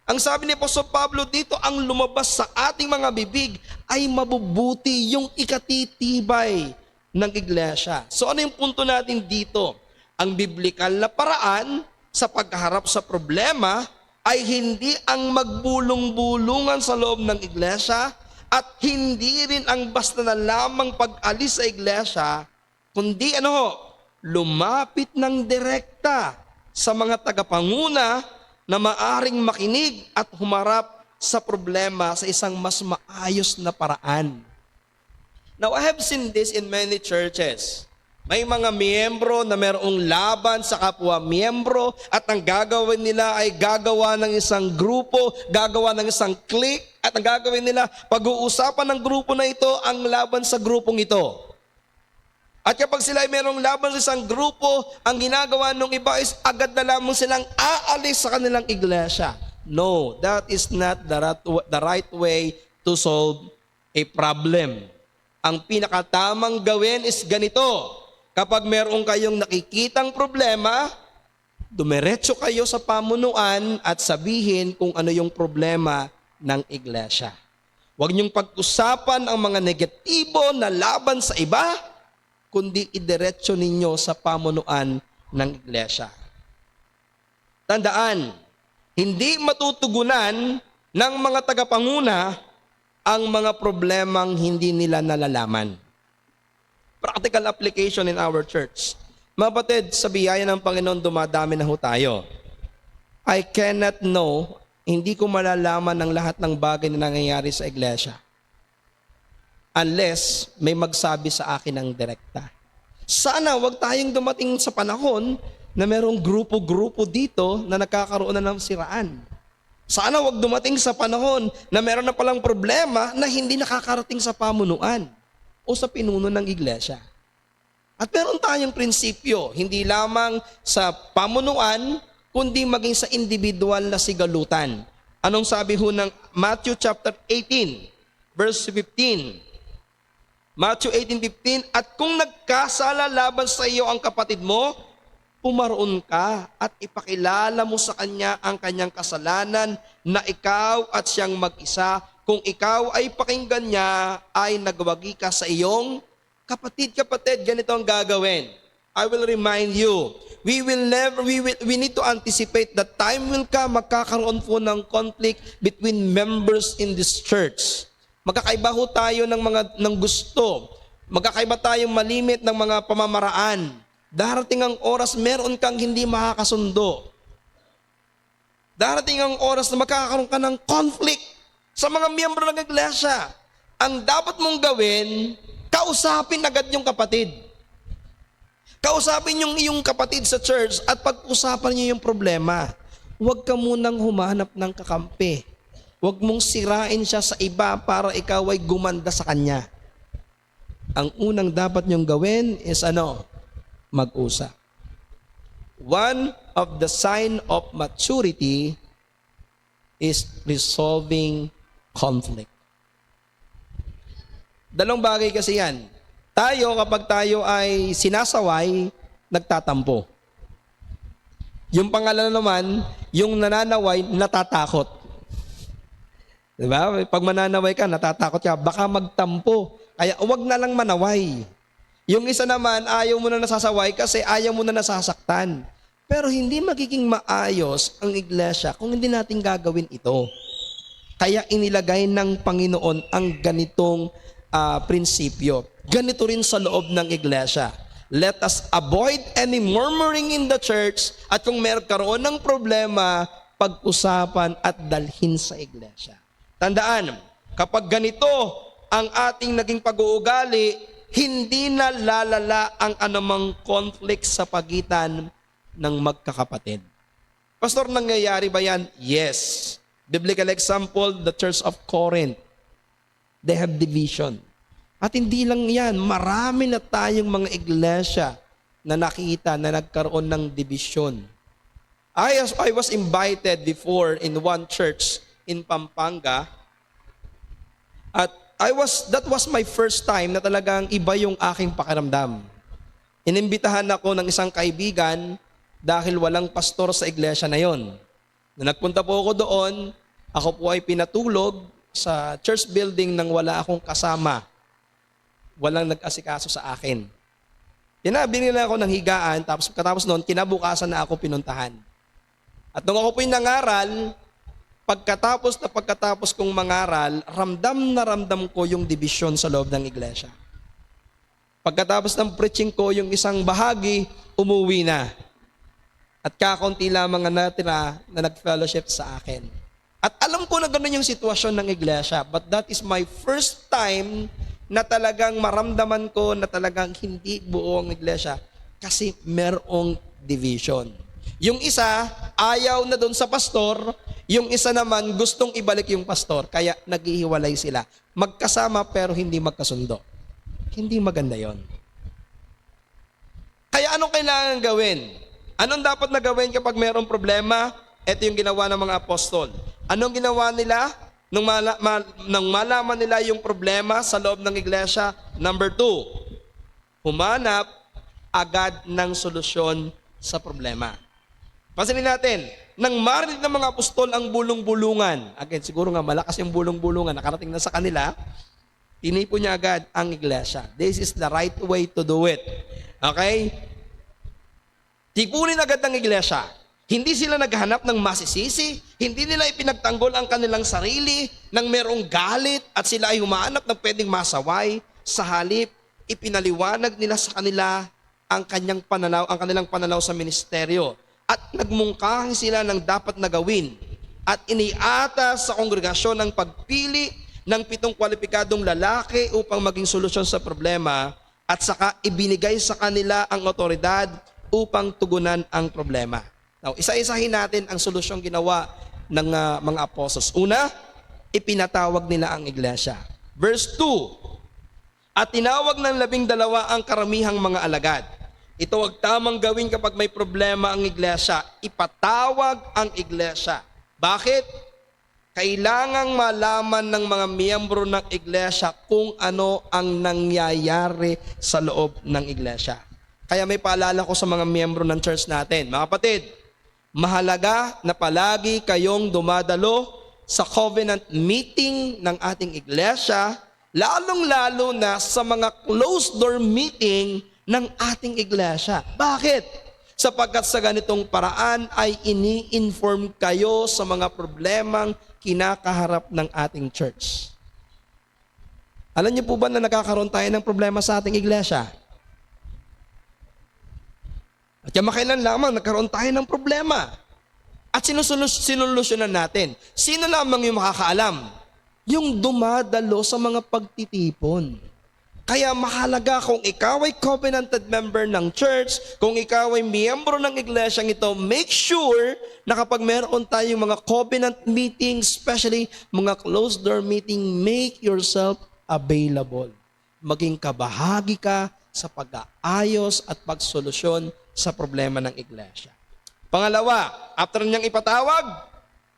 Ang sabi ni Apostol Pablo dito, ang lumabas sa ating mga bibig ay mabubuti, yung ikatitibay ng iglesia. So ano yung punto natin dito? Ang biblikal na paraan sa pagharap sa problema ay hindi ang magbulong-bulungan sa loob ng iglesia at hindi rin ang basta na lamang pag-alis sa iglesia, kundi lumapit ng direkta sa mga tagapanguna na maaring makinig at humarap sa problema sa isang mas maayos na paraan. Now, I have seen this in many churches. May mga miyembro na mayroong laban sa kapwa miyembro at ang gagawin nila ay gagawa ng isang grupo, gagawa ng isang clique, at ang gagawin nila, pag-uusapan ng grupo na ito ang laban sa grupong ito. At kapag sila ay mayroong laban sa isang grupo, ang ginagawa ng iba is agad na lamang silang aalis sa kanilang iglesia. No, that is not the right way to solve a problem. Ang pinakatamang gawin is ganito. Kapag meron kayong nakikitang problema, dumiretso kayo sa pamunuan at sabihin kung ano yung problema ng iglesia. Huwag niyong pag-usapan ang mga negatibo na laban sa iba, kundi idiretso ninyo sa pamunuan ng iglesia. Tandaan, hindi matutugunan ng mga tagapanguna ang mga problemang hindi nila nalalaman. Practical application in our church. Mga kapatid, sa biyaya ng Panginoon, dumadami na ho tayo. I cannot know, hindi ko malalaman ang lahat ng bagay na nangyayari sa iglesia unless may magsabi sa akin ng direkta. Sana wag tayong dumating sa panahon na merong grupo-grupo dito na nagkakaroon na ng siraan. Sana wag dumating sa panahon na meron na palang problema na hindi nakakarating sa pamunuan o sa pinuno ng iglesia. At meron tayong prinsipyo, hindi lamang sa pamunuan, kundi maging sa individual na sigalutan. Anong sabi ho ng Matthew chapter 18, verse 15? Matthew 18:15, at kung nagkasala laban sa iyo ang kapatid mo, pumaroon ka at ipakilala mo sa kanya ang kanyang kasalanan na ikaw at siyang mag-isa. Kung ikaw ay pakinggan niya, ay nagwagi ka sa iyong kapatid. Kapatid, ganito ang gagawin. I will remind you, we need to anticipate that time will come, magkakaroon po ng conflict between members in this church. Magkakaiba ho tayo ng gusto. Magkakaiba tayong malimit ng mga pamamaraan. Darating ang oras, meron kang hindi makakasundo. Darating ang oras na magkakaroon ka ng conflict sa mga miyembro ng iglesia. Ang dapat mong gawin, kausapin agad yung kapatid. Kausapin yung iyong kapatid sa church at pag-usapan niyo yung problema. Huwag ka munang humanap ng kakampi. Huwag mong sirain siya sa iba para ikaw ay gumanda sa kanya. Ang unang dapat niyong gawin is mag-usap. One of the sign of maturity is resolving conflict. Dalawang bagay kasi yan. Kapag tayo ay sinasaway, nagtatampo. Yung pangalawa naman, yung nananaway, natatakot. Diba? Pag mananaway ka, natatakot ka, baka magtampo. Kaya huwag na lang manaway. Yung isa naman, ayaw mo na nasasaway kasi ayaw mo na nasasaktan. Pero hindi magiging maayos ang iglesia kung hindi natin gagawin ito. Kaya inilagay ng Panginoon ang ganitong prinsipyo. Ganito rin sa loob ng iglesia. Let us avoid any murmuring in the church at kung meron karoon ng problema, pag-usapan at dalhin sa iglesia. Tandaan, kapag ganito ang ating naging pag-uugali, hindi na lalala ang anumang conflict sa pagitan ng magkakapatid. Pastor, nangyayari ba yan? Yes. Biblical example, the Church of Corinth. They have division. At hindi lang yan, marami na tayong mga iglesia na nakita na nagkaroon ng division. I was invited before in one church in Pampanga. At that was my first time na talagang iba yung aking pakiramdam. Inimbitahan ako ng isang kaibigan dahil walang pastor sa iglesia na yon. Na nagpunta po ako doon, ako po ay pinatulog sa church building nang wala akong kasama. walang nag-asikaso sa akin. Binila ako ng higaan, tapos katapos noon, kinabukasan na ako pinuntahan. At nung ako po'y nangaral, pagkatapos kong mangaral, ramdam na ramdam ko yung division sa loob ng iglesia. Pagkatapos ng preaching ko, yung isang bahagi, umuwi na. At kakaunti lamang ang natira na nag-fellowship sa akin. At alam ko na gano'n yung sitwasyon ng iglesia, but that is my first time na talagang maramdaman ko na talagang hindi buo ang iglesia kasi merong division. Yung isa, ayaw na doon sa pastor, yung isa naman gustong ibalik yung pastor, kaya naghihiwalay sila. Magkasama pero hindi magkasundo. Hindi maganda yon. Kaya anong kailangan gawin? Anong dapat na gawin kapag mayroong problema? Ito yung ginawa ng mga apostol. Anong ginawa nila? Nung malaman nila yung problema sa loob ng iglesia, number 2, humanap agad ng solusyon sa problema. Pansinin natin, nang marinig ng mga apostol ang bulong-bulungan, again, siguro nga malakas yung bulong-bulungan, nakarating na sa kanila, tinipon niya agad ang iglesia. This is the right way to do it. Okay? Tipunin agad ng iglesia. Hindi sila naghanap ng masisisi, hindi nila ipinagtanggol ang kanilang sarili nang merong galit at sila ay humahanap ng pwedeng masaway. Sa halip, ipinaliwanag nila sa kanila ang kanilang pananaw sa ministeryo. At nagmungkahi sila ng dapat na gawin. At iniatas sa kongregasyon ang pagpili ng 7 kwalipikadong lalaki upang maging solusyon sa problema at saka ibinigay sa kanila ang otoridad upang tugunan ang problema. Now, isa-isahin natin ang solusyong ginawa ng mga apostles. Una, ipinatawag nila ang iglesia. Verse 2, at tinawag ng 12 ang karamihang mga alagad. Ito ang tamang gawin kapag may problema ang iglesia. Ipatawag ang iglesia. Bakit? Kailangang malaman ng mga miyembro ng iglesia kung ano ang nangyayari sa loob ng iglesia. Kaya may paalala ko sa mga miyembro ng church natin. Mga kapatid, mahalaga na palagi kayong dumadalo sa covenant meeting ng ating iglesia, lalong-lalo na sa mga closed door meeting ng ating iglesia. Bakit? Sapagkat sa ganitong paraan ay ini-inform kayo sa mga problemang kinakaharap ng ating church. Alam niyo po ba na nagkakaroon tayo ng problema sa ating iglesia? At kamakailan lamang nagkaroon tayo ng problema. At sinulusyonan natin. Sino lamang yung makakaalam? Yung dumadalo sa mga pagtitipon. Kaya mahalaga kung ikaw ay covenanted member ng church, kung ikaw ay miyembro ng iglesyang ito, make sure na kapag meron tayong mga covenant meeting, especially mga closed door meeting, make yourself available. Maging kabahagi ka sa pag-aayos at pagsolusyon sa problema ng iglesia. Pangalawa, after niyang ipatawag,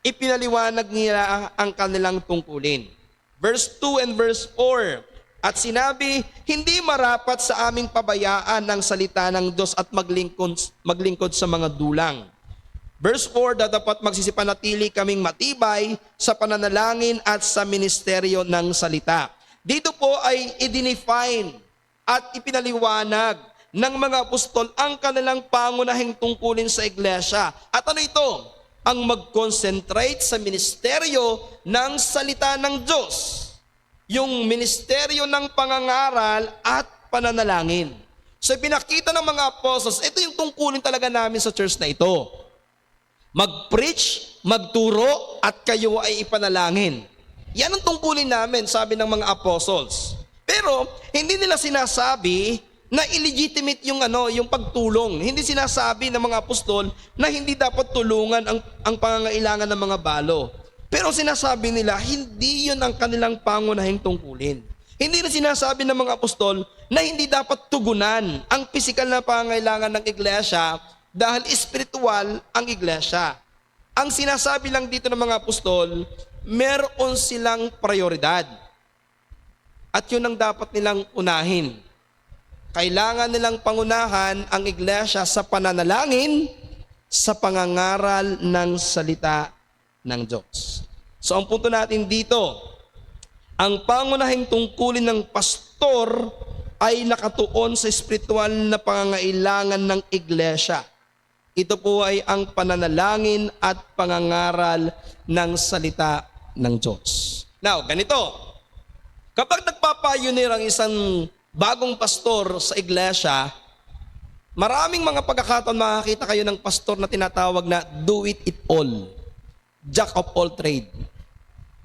ipinaliwanag nila ang kanilang tungkulin. Verse 2 and verse 4, at sinabi, hindi marapat sa aming pabayaan ng salita ng Diyos at maglingkod sa mga dulang. Verse 4, dapat magsisipanatili kaming matibay sa pananalangin at sa ministeryo ng salita. Dito po ay i-define at ipinaliwanag ng mga apostol ang kanilang pangunahing tungkulin sa iglesia. At ano ito? Ang mag-concentrate sa ministeryo ng salita ng Diyos. Yung ministeryo ng pangangaral at pananalangin. So pinakita ng mga apostles, ito yung tungkulin talaga namin sa church na ito. Mag-preach, magturo, at kayo ay ipanalangin. Yan ang tungkulin namin, sabi ng mga apostles. Pero hindi nila sinasabi na illegitimate yung pagtulong. Hindi sinasabi ng mga apostol na hindi dapat tulungan ang pangangailangan ng mga balo. Pero sinasabi nila, hindi yun ang kanilang pangunahing tungkulin. Hindi na sinasabi ng mga apostol na hindi dapat tugunan ang pisikal na pangangailangan ng iglesia dahil espiritual ang iglesia. Ang sinasabi lang dito ng mga apostol, meron silang prioridad. At yun ang dapat nilang unahin. Kailangan nilang pangunahan ang iglesia sa pananalangin, sa pangangaral ng salita ng Diyos. So ang punto natin dito, ang pangunahing tungkulin ng pastor pastor ay nakatuon sa espiritual na pangangailangan ng iglesia. Ito po ay ang pananalangin at pangangaral ng salita ng Diyos. Now, ganito. Kapag nagpapayunir ang isang bagong pastor sa iglesia, maraming mga pagkakataon makakita kayo ng pastor na tinatawag na do it all. Jack of all trade.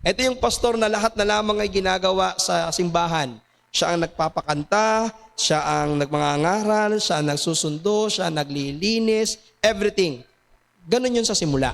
Ito yung pastor na lahat na lamang ay ginagawa sa simbahan. Siya ang nagpapakanta, siya ang nagmangangaral, siya ang nagsusundo, siya ang naglilinis, everything. Ganun yun sa simula.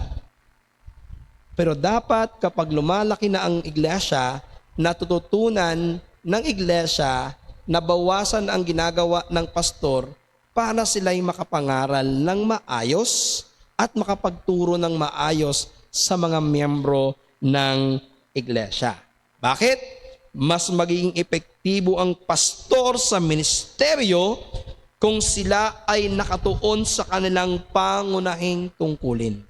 Pero dapat kapag lumalaki na ang iglesia, natututunan ng iglesia na bawasan ang ginagawa ng pastor para sila'y makapangaral ng maayos at makapagturo ng maayos sa mga miyembro ng iglesia. Bakit? Mas magiging epektibo ang pastor sa ministeryo kung sila ay nakatuon sa kanilang pangunahing tungkulin.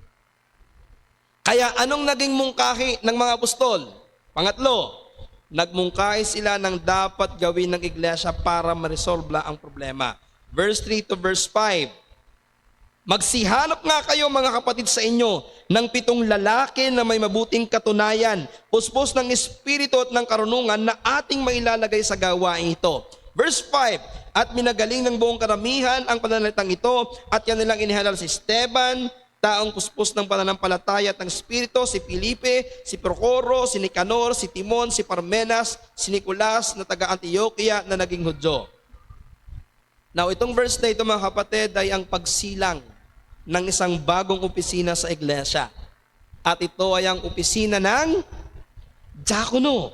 Kaya anong naging mungkahi ng mga apostol? Pangatlo, nagmungkahi sila ng dapat gawin ng iglesia para ma-resolve ang problema. Verse 3 to verse 5. Magsihanap nga kayo mga kapatid sa inyo ng 7 lalaki na may mabuting katunayan, puspos ng espiritu at ng karunungan na ating mailalagay sa gawain ito. Verse 5, at minagaling ng buong karamihan ang pananalitang ito at yan nilang inihalal si Esteban, taong puspos ng pananampalataya at ng espiritu, si Felipe, si Procoro, si Nicanor, si Timon, si Parmenas, si Nicolas na taga Antioquia na naging Hudyo. Now, itong verse na ito mga kapatid ay ang pagsilang ng isang bagong opisina sa iglesia. At ito ay ang opisina ng diakono.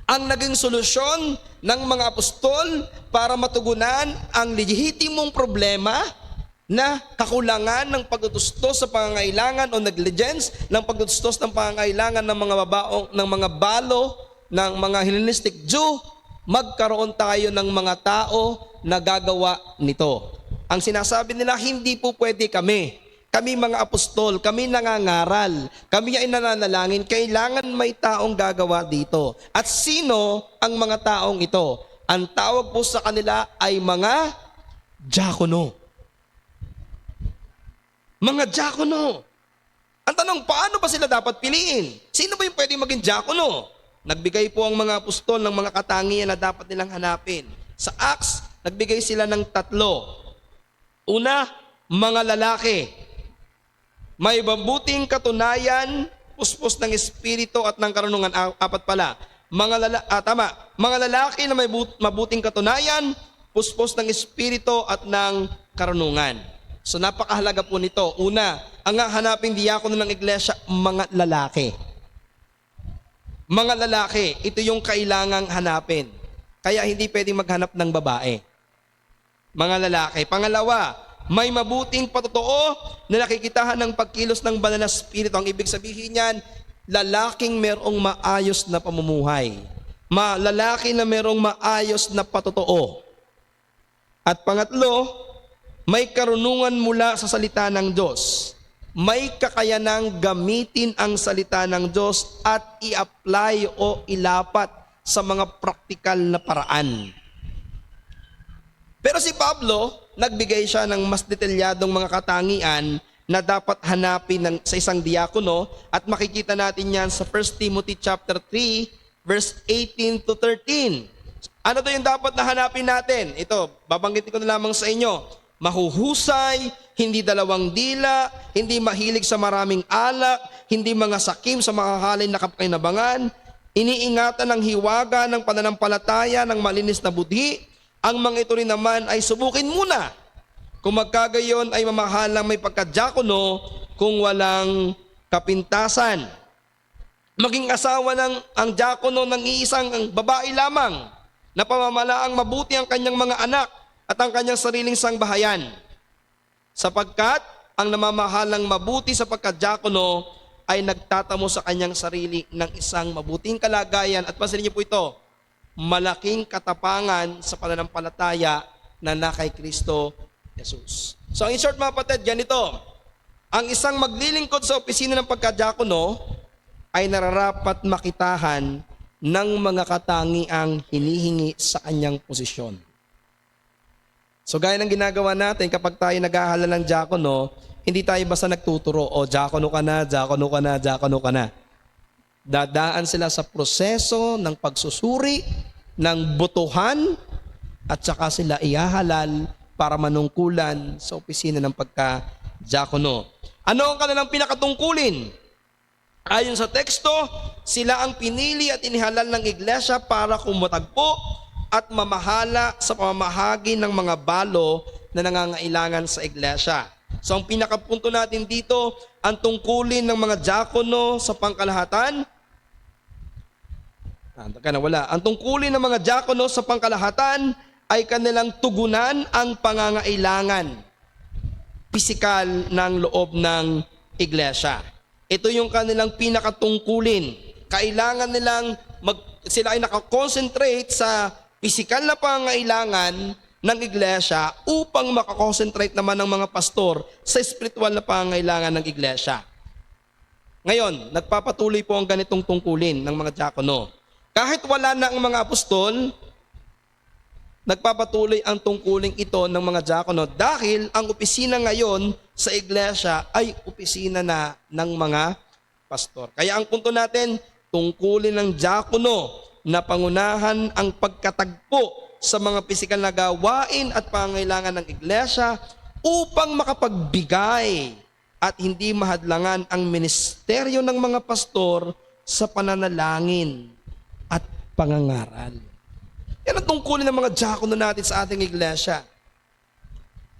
Ang naging solusyon ng mga apostol para matugunan ang lehitimong problema na kakulangan ng pagtutustos sa pangangailangan o negligence ng pagtutustos ng pangangailangan ng mga babaong, ng mga balo, ng mga Hellenistic Jew, magkaroon tayo ng mga tao na gagawa nito. Ang sinasabi nila, hindi po pwede kami. Kami mga apostol, kami nangangaral, kami ay nananalangin, kailangan may taong gagawa dito. At sino ang mga taong ito? Ang tawag po sa kanila ay mga diakono. Mga diakono. Ang tanong, paano ba sila dapat piliin? Sino ba yung pwede maging diakono? Nagbigay po ang mga apostol ng mga katangian na dapat nilang hanapin. Sa Acts, nagbigay sila ng 3. Una, mga lalaki. May mabuting katunayan, puspos ng espiritu at ng karunungan. 4 pala. Mga lalaki na may mabuting katunayan, puspos ng espiritu at ng karunungan. So napakahalaga po nito. Una, ang hanaping diakono ng iglesia, mga lalaki. Mga lalaki, ito yung kailangang hanapin. Kaya hindi pwedeng maghanap ng babae. Mga lalaki. Pangalawa, may mabuting patotoo na nakikitahan ng pagkilos ng banal na espiritu. Ang ibig sabihin niyan, lalaking merong maayos na pamumuhay. Lalaki na merong maayos na patotoo. At pangatlo, may karunungan mula sa salita ng Diyos. May kakayanang gamitin ang salita ng Diyos at i-apply o ilapat sa mga praktikal na paraan. Pero si Pablo, nagbigay siya ng mas detalyadong mga katangian na dapat hanapin sa isang diakono at makikita natin yan sa 1 Timothy chapter 3 verse 18 to 13. Ano to yung dapat na hanapin natin? Ito, babanggitin ko na lamang sa inyo. Mahuhusay, hindi dalawang dila, hindi mahilig sa maraming alak, hindi mga sakim sa makahalin na kapakinabangan, iniingatan ng hiwaga ng pananampalataya ng malinis na budhi. Ang mga ito rin naman ay subukin muna. Kung magkagayon ay mamahalang may pagkadiakono kung walang kapintasan. Maging asawa ng ang diakono ng iisang babae lamang na pamamalaang mabuti ang kanyang mga anak at ang kanyang sariling sangbahayan. Sapagkat ang namamahalang mabuti sa pagkadiakono ay nagtatamo sa kanyang sarili ng isang mabuting kalagayan. At pansinin niyo po ito, malaking katapangan sa pananampalataya na kay Kristo Jesus. So in short mga kapatid, ganito. Ang isang maglilingkod sa opisina ng pagkadiakono ay nararapat makitahan ng mga katangiang hinihingi sa kanyang posisyon. So gaya ng ginagawa natin kapag tayo naghahalal ng diakono, hindi tayo basta nagtuturo, o diakono ka na, diakono ka na, diakono ka na. Dadaan sila sa proseso ng pagsusuri, ng botohan, at saka sila ihahalal para manungkulan sa opisina ng pagka-diakono. Ano ang kanilang pinakatungkulin? Ayon sa teksto, sila ang pinili at inihalal ng iglesia para kumatagpo at mamahala sa pamamahagi ng mga balo na nangangailangan sa iglesia. So ang pinakapunto natin dito, ang tungkulin ng mga diakono sa pangkalahatan. Ang tungkulin ng mga diakono sa pangkalahatan ay kanilang tugunan ang pangangailangan pisikal ng loob ng iglesia. Ito yung kanilang pinakatungkulin. Kailangan nilang sila ay nakakonsentrate sa pisikal na pangangailangan ng iglesia upang makakonsentrate naman ng mga pastor sa spiritual na pangangailangan ng iglesia. Ngayon, nagpapatuloy po ang ganitong tungkulin ng mga diakono. Kahit wala na ang mga apostol, nagpapatuloy ang tungkuling ito ng mga diakono dahil ang opisina ngayon sa iglesia ay opisina na ng mga pastor. Kaya ang punto natin, tungkulin ng diakono na pangunahan ang pagkatagpo sa mga pisikal na gawain at pangangailangan ng iglesia upang makapagbigay at hindi mahadlangan ang ministeryo ng mga pastor sa pananalangin at pangangaral. Yan ang tungkulin ng mga diakono natin sa ating iglesia.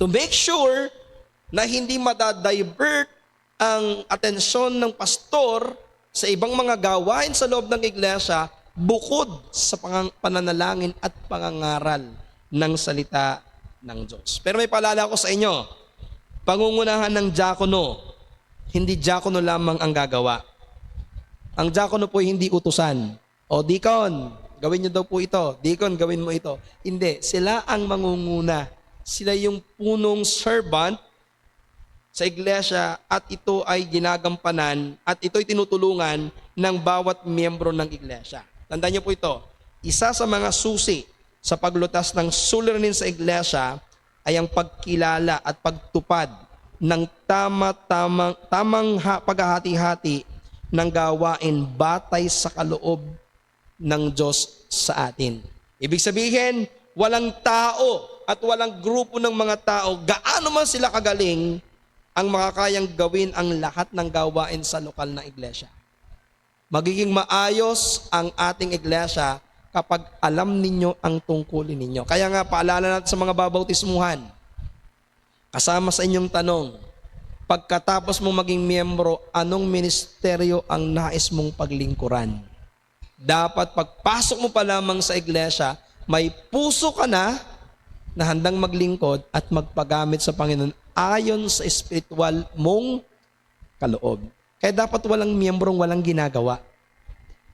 To make sure na hindi madadivert ang atensyon ng pastor sa ibang mga gawain sa loob ng iglesia bukod sa pananalangin at pangangaral ng salita ng Diyos. Pero may paalala ko sa inyo, pangungunahan ng diakono, hindi diakono lamang ang gagawa. Ang diakono po hindi utusan. O deacon, gawin niyo daw po ito. Deacon, gawin mo ito. Hindi, sila ang mangunguna. Sila yung punong servant sa iglesia at ito ay ginagampanan at ito ay tinutulungan ng bawat miyembro ng iglesia. Tandaan niyo po ito, isa sa mga susi sa paglutas ng suliranin sa iglesia ay ang pagkilala at pagtupad ng tamang paghahati-hati ng gawain batay sa kaloob ng Diyos sa atin. Ibig sabihin, walang tao at walang grupo ng mga tao, gaano man sila kagaling, ang makakayang gawin ang lahat ng gawain sa lokal na iglesia. Magiging maayos ang ating iglesia kapag alam ninyo ang tungkulin ninyo. Kaya nga, paalala natin sa mga babautismuhan, kasama sa inyong tanong, pagkatapos mong maging miyembro, anong ministeryo ang nais mong paglingkuran? Dapat pagpasok mo pa lamang sa iglesia, may puso ka na handang maglingkod at magpagamit sa Panginoon ayon sa spiritual mong kaloob. Kaya dapat walang miyembrong walang ginagawa.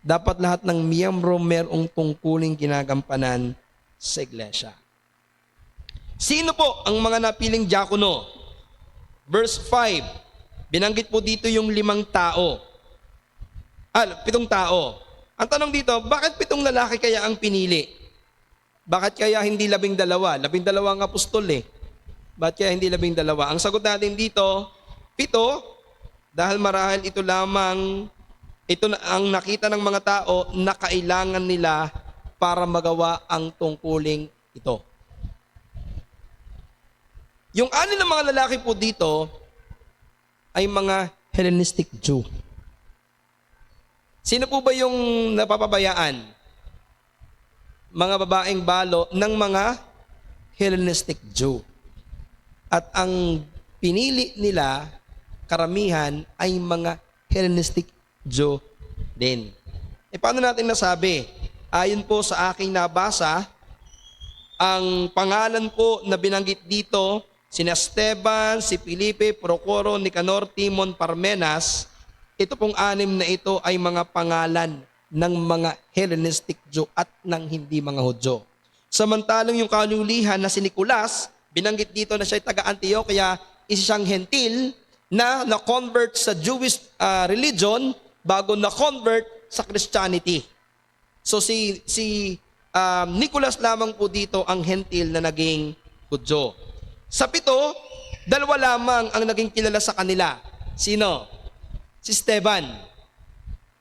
Dapat lahat ng miyembro merong tungkuling ginagampanan sa iglesia. Sino po ang mga napiling diakono? Verse 5, binanggit po dito yung 5 tao. 7 tao. Ang tanong dito, bakit 7 lalaki kaya ang pinili? Bakit kaya hindi 12? 12 ang apostol eh. Bakit kaya hindi 12? Ang sagot natin dito, 7, dahil marahil ito lamang, ito na ang nakita ng mga tao na kailangan nila para magawa ang tungkuling ito. Yung 6 na mga lalaki po dito ay mga Hellenistic Jew. Sino po ba yung napapabayaan? Mga babaeng balo ng mga Hellenistic Jew. At ang pinili nila, karamihan, ay mga Hellenistic Jew din. Paano natin nasabi? Ayon po sa aking nabasa, ang pangalan po na binanggit dito, sina Esteban, si Felipe, Procoro, Nicanor, Timon, Parmenas, ito pong 6 na ito ay mga pangalan ng mga Hellenistic Jew at ng hindi mga Hudyo. Samantalang yung kanulihan na si Nicolas, binanggit dito na siya ay taga-Antioquia, isa siyang hentil na na-convert sa Jewish religion bago na-convert sa Christianity. So si Nicolas lamang po dito ang hentil na naging Hudyo. Sa 7, 2 lamang ang naging kilala sa kanila. Sino? Si Esteban,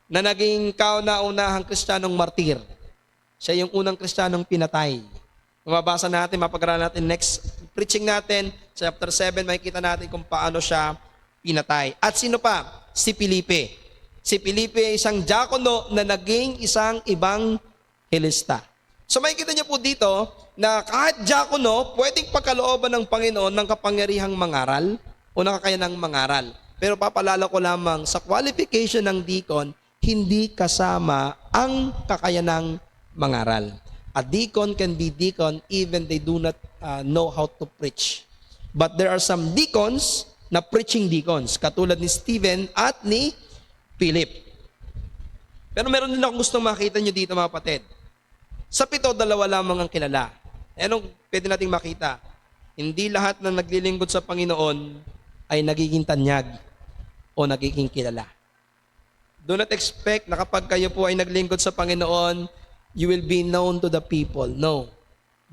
na naging kauna-unahang Kristiyanong martir. Siya yung unang Kristiyanong pinatay. Mababasa natin, mapag-aralan natin next preaching natin, chapter 7, makikita natin kung paano siya pinatay. At sino pa? Si Felipe. Si Felipe ay isang diakono na naging isang ibang hilista. So makikita niyo po dito na kahit diakono, pwedeng pagkalooban ng Panginoon ng kapangyarihang mangaral o nakakayanang mangaral. Pero papalala ko lamang, sa qualification ng deacon, hindi kasama ang kakayanang mangaral. A deacon can be deacon even they do not know how to preach. But there are some deacons na preaching deacons, katulad ni Stephen at ni Philip. Pero meron din akong gustong makita nyo dito, mga kapatid. Sa 7, 2 lamang ang kilala. Anong pwede nating makita? Hindi lahat na naglilingkod sa Panginoon ay nagiging tanyag o nagiging kilala. Do not expect na kapag kayo po ay naglingkod sa Panginoon, you will be known to the people. No.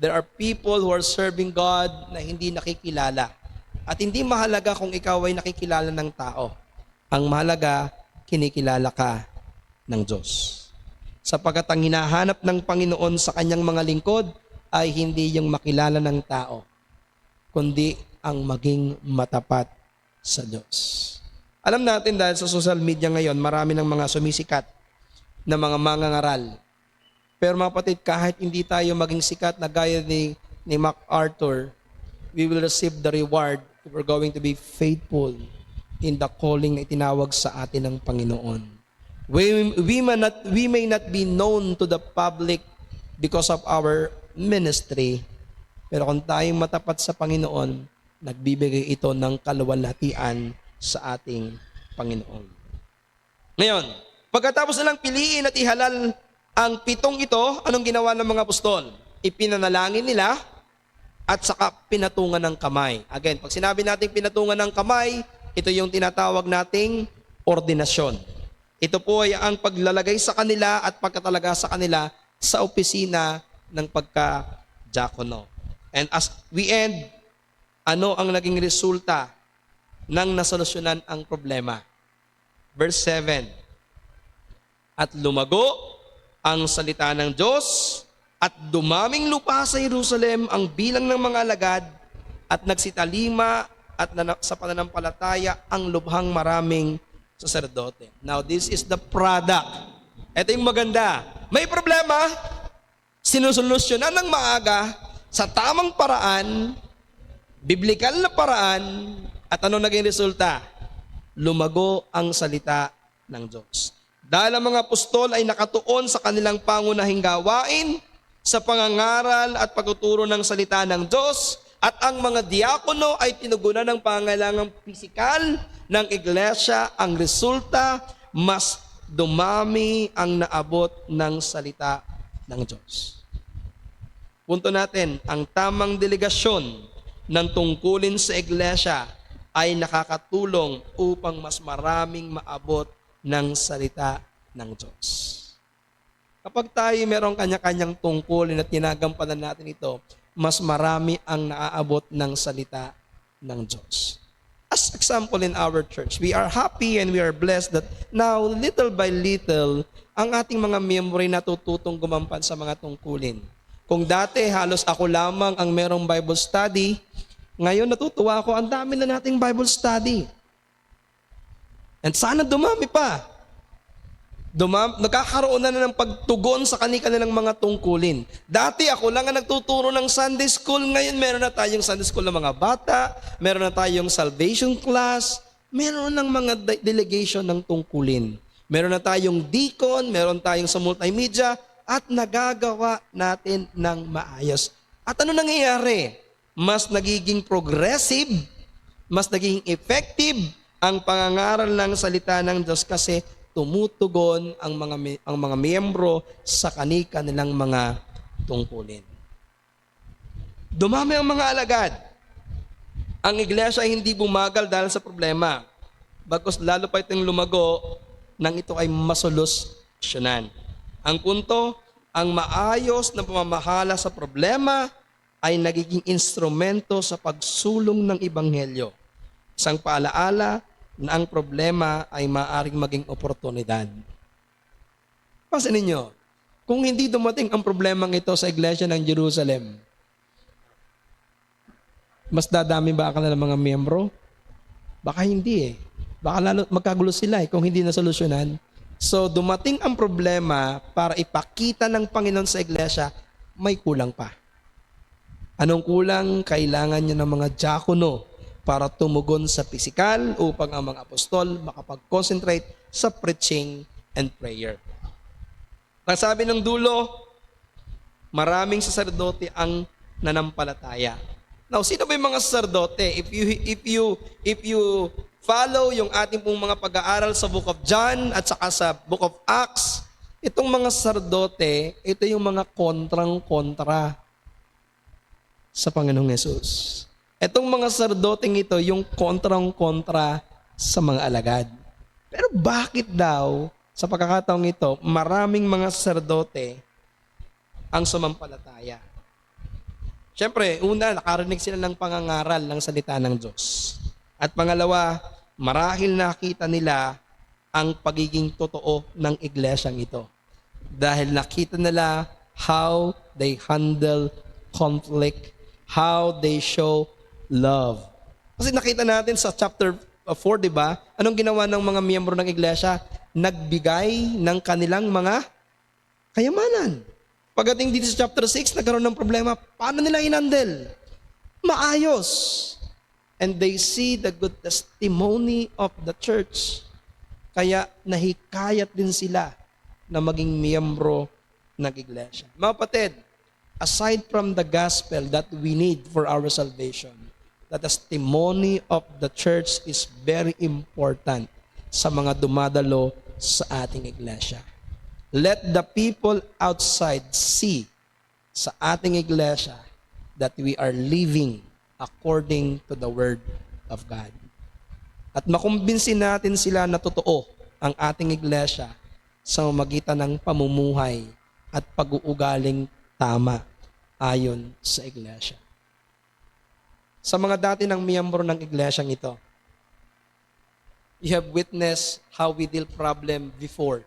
There are people who are serving God na hindi nakikilala. At hindi mahalaga kung ikaw ay nakikilala ng tao. Ang mahalaga, kinikilala ka ng Diyos. Sapagkat ang hinahanap ng Panginoon sa kanyang mga lingkod ay hindi yung makilala ng tao, kundi ang maging matapat sa Diyos. Alam natin dahil sa social media ngayon, marami ng mga sumisikat na mga mangangaral. Pero mga kapatid, kahit hindi tayo maging sikat na gaya ni MacArthur, we will receive the reward if we're going to be faithful in the calling na itinawag sa atin ng Panginoon. We may not be known to the public because of our ministry, pero kung tayong matapat sa Panginoon, nagbibigay ito ng kaluwalhatian sa ating Panginoon. Ngayon, pagkatapos nilang piliin at ihalal ang 7 ito, anong ginawa ng mga apostol? Ipinanalangin nila at saka pinatungan ng kamay. Again, pag sinabi natin pinatungan ng kamay, ito yung tinatawag nating ordinasyon. Ito po ay ang paglalagay sa kanila at pagkatalaga sa kanila sa opisina ng pagka-diakono. And as we end, ano ang naging resulta ng nasolusyonan ang problema? Verse 7, at lumago ang salita ng Diyos at dumaming lupa sa Jerusalem ang bilang ng mga alagad at nagsitalima at sa pananampalataya ang lubhang maraming saserdote. Now, this is the product. Ito yung maganda. May problema, sinusolusyonan ng maaga sa tamang paraan, biblikal na paraan, at ano naging resulta? Lumago ang salita ng Diyos. Dahil ang mga apostol ay nakatuon sa kanilang pangunahing gawain, sa pangangaral at pagtuturo ng salita ng Diyos, at ang mga diakono ay tinugunan ng pangailangang pisikal ng iglesia, ang resulta, mas dumami ang naabot ng salita ng Diyos. Punto natin, ang tamang delegasyon ng tungkulin sa iglesia ay nakakatulong upang mas maraming maabot ng salita ng Diyos. Kapag tayo merong kanya-kanyang tungkulin at ginagampanan natin ito, mas marami ang naaabot ng salita ng Diyos. As example in our church, we are happy and we are blessed that now, little by little, ang ating mga miyembro ay natututong gumampan sa mga tungkulin. Kung dati halos ako lamang ang merong Bible study, ngayon natutuwa ako, ang dami na nating Bible study. And sana dumami pa. Nagkakaroon na ng pagtugon sa kanilang mga tungkulin. Dati ako lang ang nagtuturo ng Sunday school. Ngayon meron na tayong Sunday school ng mga bata, meron na tayong salvation class, meron ng mga delegation ng tungkulin. Meron na tayong deacon, meron tayong sa multimedia, at nagagawa natin ng maayos. At ano nangyayari? Mas nagiging progressive, mas nagiging effective ang pangangaral ng salita ng Diyos kasi tumutugon ang mga miyembro sa kanilang mga tungkulin. Dumami ang mga alagad. Ang iglesia ay hindi bumagal dahil sa problema. Bagkus lalo pa itong lumago nang ito ay masolusyonan. Ang punto, ang maayos na pamamahala sa problema ay nagiging instrumento sa pagsulong ng Ebanghelyo. Isang paalaala na ang problema ay maaaring maging oportunidad. Pansinin ninyo, kung hindi dumating ang problemang ito sa iglesia ng Jerusalem, mas dadami ba ang kanilang mga miyembro? Baka hindi eh. Baka lalo magkagulo sila kung hindi nasolusyonan. So dumating ang problema para ipakita ng Panginoon sa iglesia, may kulang pa. Anong kulang? Kailangan niya ng mga diakono para tumugon sa pisikal upang ang mga apostol makapag-concentrate sa preaching and prayer. Ang sabi ng dulo, maraming saserdote ang nanampalataya. Now, sino ba yung mga saserdote? If you follow yung ating pong mga pag-aaral sa Book of John at saka sa Book of Acts, itong mga saserdote, ito yung mga kontrang-kontra sa Panginoong Yesus. Itong mga sardoteng ito, yung kontrang-kontra sa mga alagad. Pero bakit daw, sa pagkakataong ito, maraming mga sardote ang sumampalataya? Siyempre, una, nakarinig sila ng pangangaral ng salita ng Diyos. At pangalawa, marahil nakita nila ang pagiging totoo ng iglesyang ito. Dahil nakita nila how they handle conflict, how they show love. Kasi nakita natin sa chapter 4, di ba? Anong ginawa ng mga miyembro ng iglesia? Nagbigay ng kanilang mga kayamanan. Pagdating dito sa chapter 6, nagkaroon ng problema. Paano nila inandel? Maayos. And they see the good testimony of the church. Kaya nahikayat din sila na maging miyembro ng iglesia. Mga kapatid, aside from the gospel that we need for our salvation, the testimony of the church is very important sa mga dumadalo sa ating iglesia. Let the people outside see sa ating iglesia that we are living according to the Word of God. At makumbinsin natin sila na totoo ang ating iglesia sa magitan ng pamumuhay at pag-uugaling tama ayon sa iglesia. Sa mga dati ng miyembro ng iglesyang ito, you have witnessed how we deal problem before.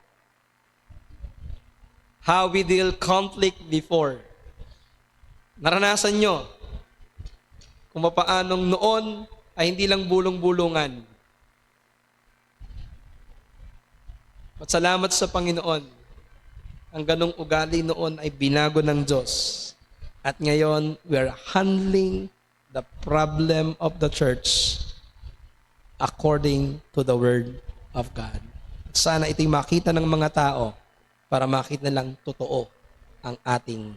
How we deal conflict before. Naranasan nyo kung paanong noon ay hindi lang bulong-bulungan. At salamat sa Panginoon, ang ganong ugali noon ay binago ng Diyos. At ngayon, we are handling the problem of the church according to the Word of God. At sana ito'y makita ng mga tao para makita lang totoo ang ating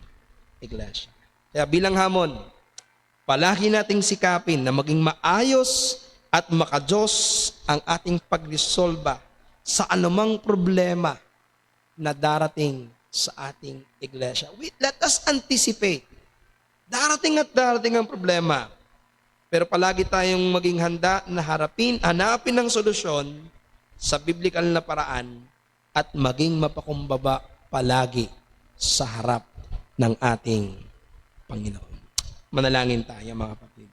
iglesia. Kaya bilang hamon, palagi nating sikapin na maging maayos at makadiyos ang ating pagresolba sa anumang problema na darating sa ating iglesia. Let us anticipate. Darating at darating ang problema. Pero palagi tayong maging handa na hanapin ng solusyon sa biblical na paraan at maging mapakumbaba palagi sa harap ng ating Panginoon. Manalangin tayo mga kapatid.